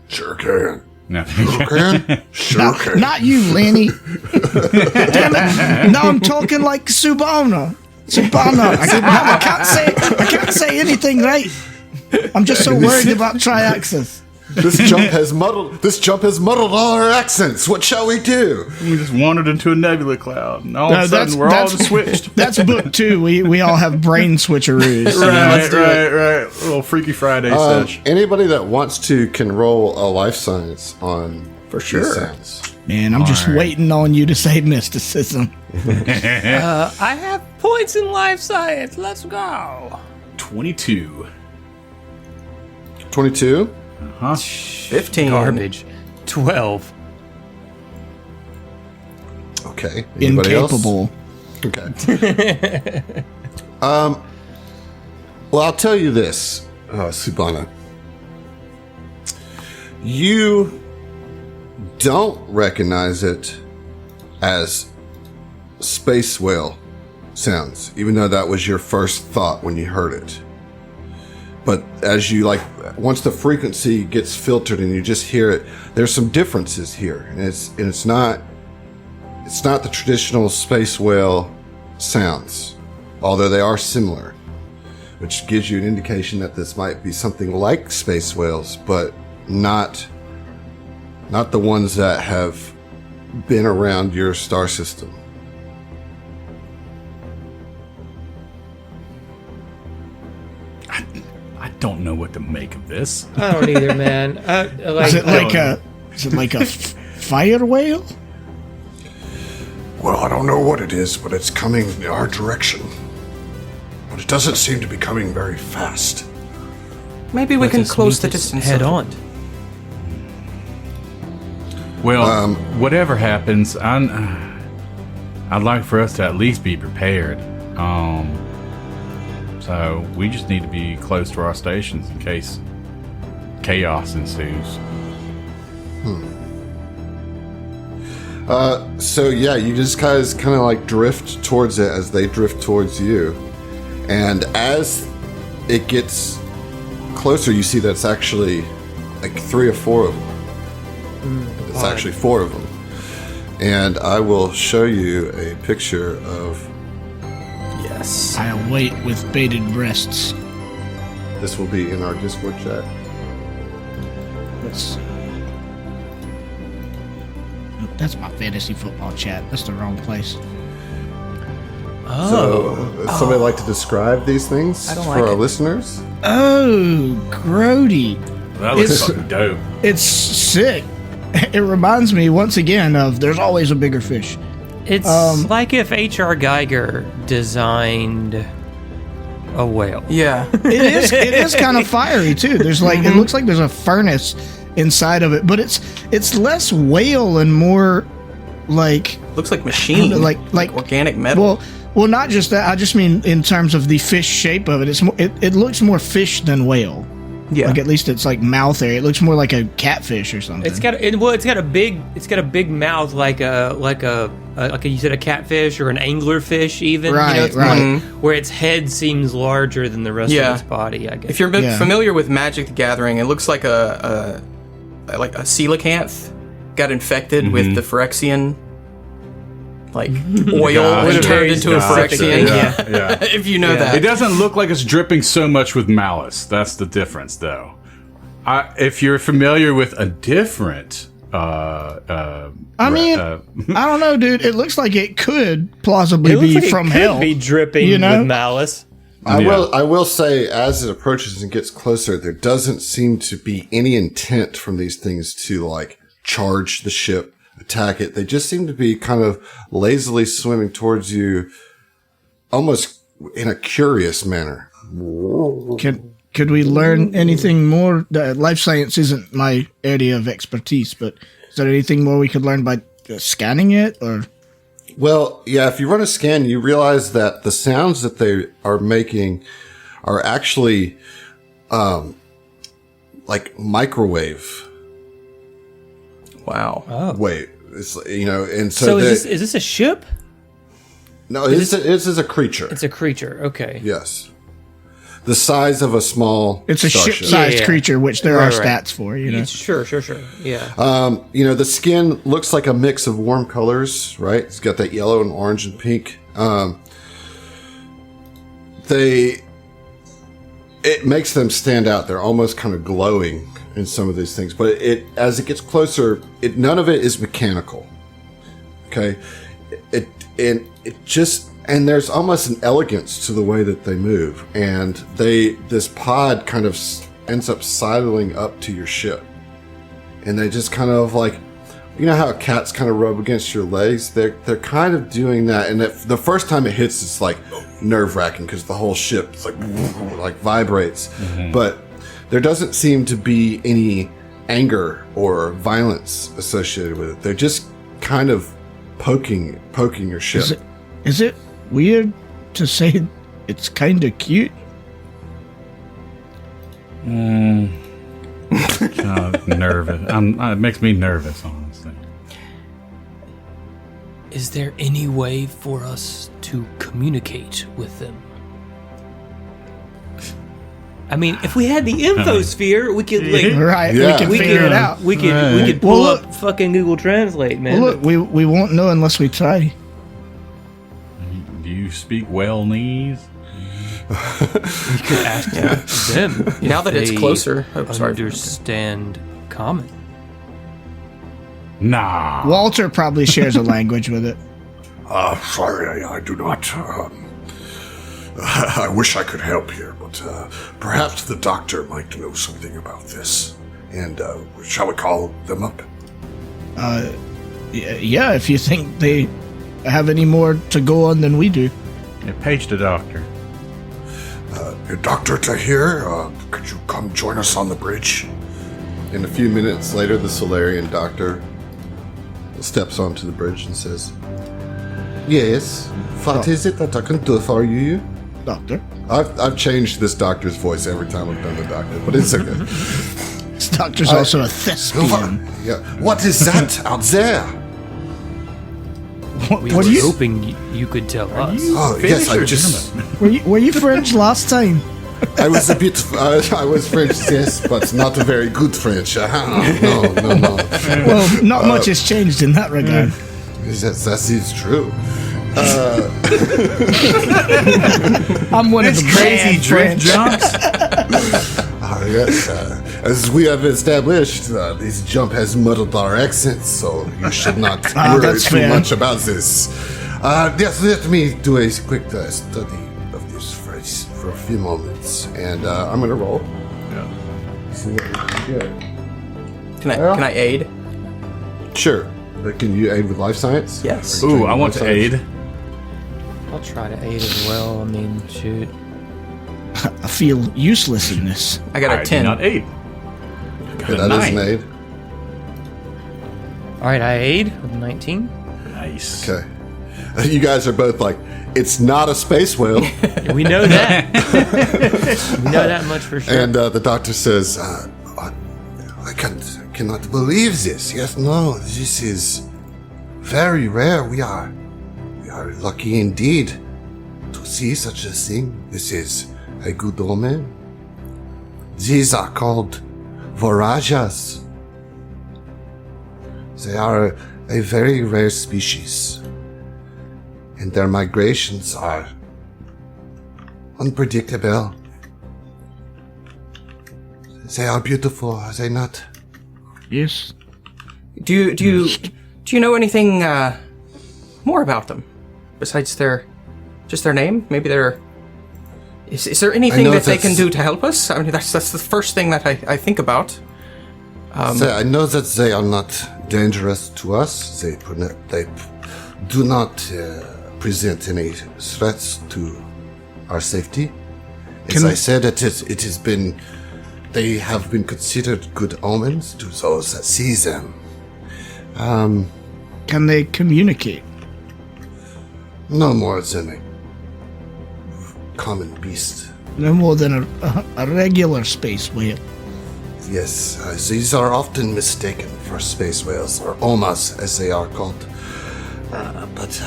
Sure can. No. Sure can. Sure can. Not you, Lenny. Damn it! Now I'm talking like Subana. I can't say anything right. I'm just so worried about Triaxis. This jump has muddled all our accents. What shall we do? We just wandered into a nebula cloud, and all of a sudden we're all just switched. That's book 2. We all have brain switcheroos. Right. A little Freaky Friday sesh. Anybody that wants to can roll a life science on For sure. these sounds. Man, I'm just waiting on you to say mysticism. I have points in life science. Let's go. 22. 22. 15. Garbage. 12. Okay. Anybody Incapable. Else? Okay. Well, I'll tell you this, Subhana. You don't recognize it as space whale sounds, even though that was your first thought when you heard it. But as you once the frequency gets filtered and you just hear it, there's some differences here, and it's not the traditional space whale sounds, although they are similar, which gives you an indication that this might be something like space whales, but not the ones that have been around your star system. I don't know what to make of this. I don't either, man. Is it like a fire whale? Well, I don't know what it is, but it's coming in our direction. But it doesn't seem to be coming very fast. Maybe we can Let's close meet the this distance. head on. Well, whatever happens, I'd like for us to at least be prepared. So we just need to be close to our stations in case chaos ensues. So yeah, you just guys kind of like drift towards it as they drift towards you, and as it gets closer, you see that's actually like 3 or 4 of them. It's actually 4 of them, and I will show you a picture of. Yes. I'll wait with bated breasts. This will be in our Discord chat. Let's see. Oh, that's my fantasy football chat. That's the wrong place. So, would somebody like to describe these things I don't for like our it. listeners? Oh, grody. That looks It's- fucking dope. It's sick. It reminds me once again of There's Always a Bigger Fish. It's like if H.R. Geiger designed a whale. Yeah. It is kind of fiery too. There's it looks like there's a furnace inside of it, but it's less whale and more like Looks like machine. like organic metal. well, not just that. I just mean in terms of the fish shape of it. It's more, it looks more fish than whale. yeah. Like at least it's like mouth area. It looks more like a catfish or something. It's got a big mouth like you said, a catfish or an anglerfish even. Right, it's right. where its head seems larger than the rest Yeah. of its body. I guess. If you're Yeah. familiar with Magic the Gathering, it looks like a coelacanth got infected with the Phyrexian oil Gosh, and turned into a gosh, Phyrexian. yeah. If you know Yeah. that. It doesn't look like it's dripping so much with malice. That's the difference, though. If you're familiar with a different, I mean, I don't know, dude. It looks like it could plausibly It looks be like it from could hell. be dripping you know? with malice. I will say, as it approaches and gets closer, there doesn't seem to be any intent from these things to charge the ship, attack it. They just seem to be kind of lazily swimming towards you, almost in a curious manner. Could we learn anything more? Life science isn't my area of expertise, but is there anything more we could learn by scanning it? Or Well, yeah, if you run a scan, you realize that the sounds that they are making are actually like microwave Wow. wave. It's, and So so, is this a ship? no, this is a creature. It's a creature. Okay. Yes. The size of a small it's a starship. ship-sized Yeah. creature, which there are Right, right. stats for. You know, Sure. Yeah. The skin looks like a mix of warm colors, right? It's got that yellow and orange and pink. it makes them stand out. They're almost kind of glowing in some of these things, but as it gets closer, none of it is mechanical. Okay, and there's almost an elegance to the way that they move, and this pod kind of ends up sidling up to your ship, and they just kind of like, you know how cats kind of rub against your legs? They're kind of doing that, and the first time it hits, it's like nerve-wracking because the whole ship is like vibrates, but there doesn't seem to be any anger or violence associated with it. They're just kind of poking your ship. Is it weird to say it's kind of cute? Nervous. It makes me nervous, honestly. Is there any way for us to communicate with them? I mean, if we had the infosphere, we could like right. Yeah. We can figure it out. We could pull up fucking Google Translate, man. Well, look, we won't know unless we try. Do you speak Wellnese? We could ask them. Now that it's closer, understand common. Nah. Walter probably shares a language with it. Sorry, I do not. I wish I could help here, but perhaps the doctor might know something about this. And shall we call them up? Yeah, if you think they have any more to go on than we do. Yeah, page the doctor. Dr. Tahir, could you come join us on the bridge? And a few minutes later, the Solarian doctor steps onto the bridge and says, "Yes, what is it that I can do for you?" Doctor? I've changed this doctor's voice every time I've done the doctor, but it's okay. This doctor's also a thespian. Yeah. What is that out there? We were hoping you could tell us. Oh, yes, I just... Were you French last time? I was a bit... I was French, yes, but not a very good French. No. Well, not much has changed in that regard. That is true. I'm one of the crazy drift jumps. Yes, as we have established, this jump has muddled our accents, so you should not worry too much about this. Yes, let me do a quick study of this phrase for a few moments, and I'm going to roll. Yeah. See what we can get. Can I aid? Sure. But can you aid with life science? Yes. Ooh, I want to aid. I'll try to aid as well. I mean, shoot. I feel useless in this. I got a 10. Do not aid. Okay, that is an aid. All right, I aid with 19. Nice. Okay. You guys are both like, it's not a space whale. We know that. We know that much for sure. And the doctor says, I cannot believe this. Yes, no, this is very rare. We are lucky indeed to see such a thing. This is a good omen. These are called Vorajas. They are a very rare species, and their migrations are unpredictable. They are beautiful, are they not? Yes. Do you know anything more about them besides their name? Maybe they're. Is there anything that they can do to help us? I mean, that's the first thing that I think about. I know that they are not dangerous to us. They do not present any threats to our safety. As I said, they have been considered good omens to those that see them. Can they communicate? No more than a common beast. No more than a regular space whale. Yes, these are often mistaken for space whales, or omas as they are called. But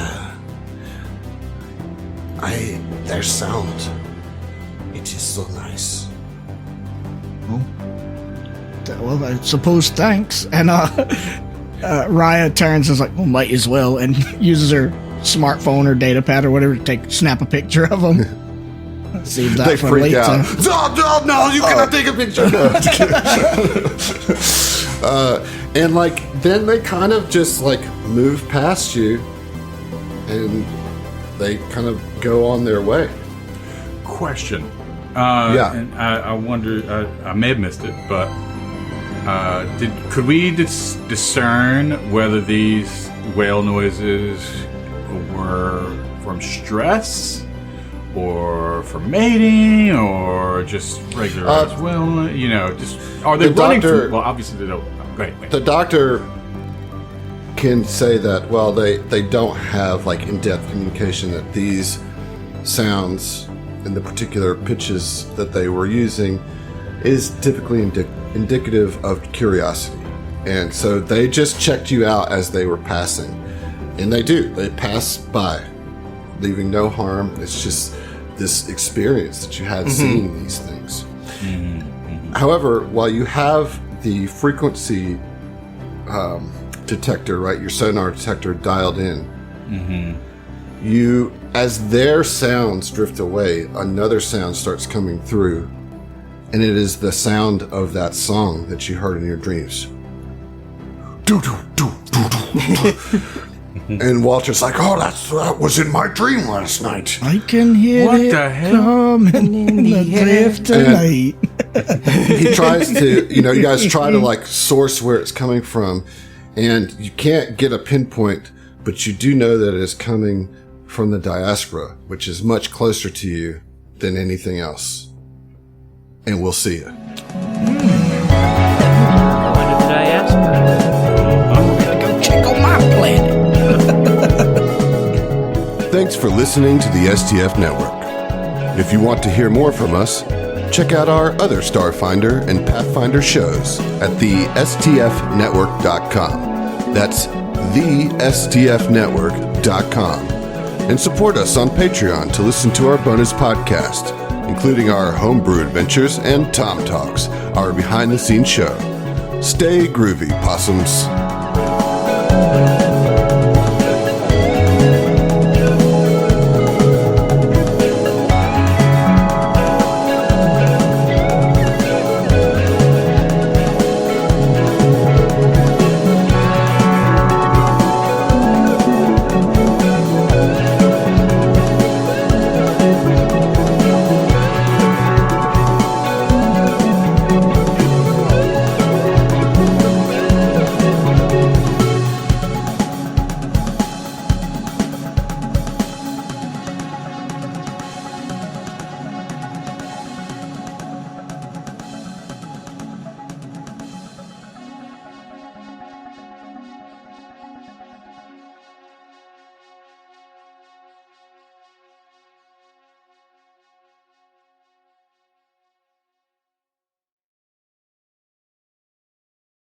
their sound, it is so nice. Well, I suppose thanks. And Raya turns and is like, well, might as well, and uses her smartphone or data pad or whatever to snap a picture of them. Save that They for freak later. out. No, you cannot take a picture. No, I'm just kidding. And like, then they kind of just like move past you, and they kind of go on their way. Question. Yeah. And I wonder. I may have missed it, but could we discern whether these whale noises were from stress, or from mating, or just regular as well? You know, just are they running? Well, obviously they don't. Go ahead. The doctor can say that, well, they don't have like in-depth communication, that these sounds and the particular pitches that they were using is typically indicative of curiosity. And so they just checked you out as they were passing. And they do. They pass by, leaving no harm. It's just this experience that you had seeing these things. However, while you have the frequency detector, right, your sonar detector dialed in, you, as their sounds drift away, another sound starts coming through, and it is the sound of that song that you heard in your dreams. And Walter's like, oh, that was in my dream last night. I can hear What it the hell? coming in the drift tonight. He tries to, you guys try to like source where it's coming from, and you can't get a pinpoint, but you do know that it is coming from the diaspora, which is much closer to you than anything else. And we'll see you. Going to the diaspora. I'm gonna go check on my planet. Thanks for listening to the STF Network. If you want to hear more from us, check out our other Starfinder and Pathfinder shows at the STFnetwork.com. That's the STFnetwork.com. And support us on Patreon to listen to our bonus podcast, including our homebrew adventures and Tom Talks, our behind-the-scenes show. Stay groovy, possums.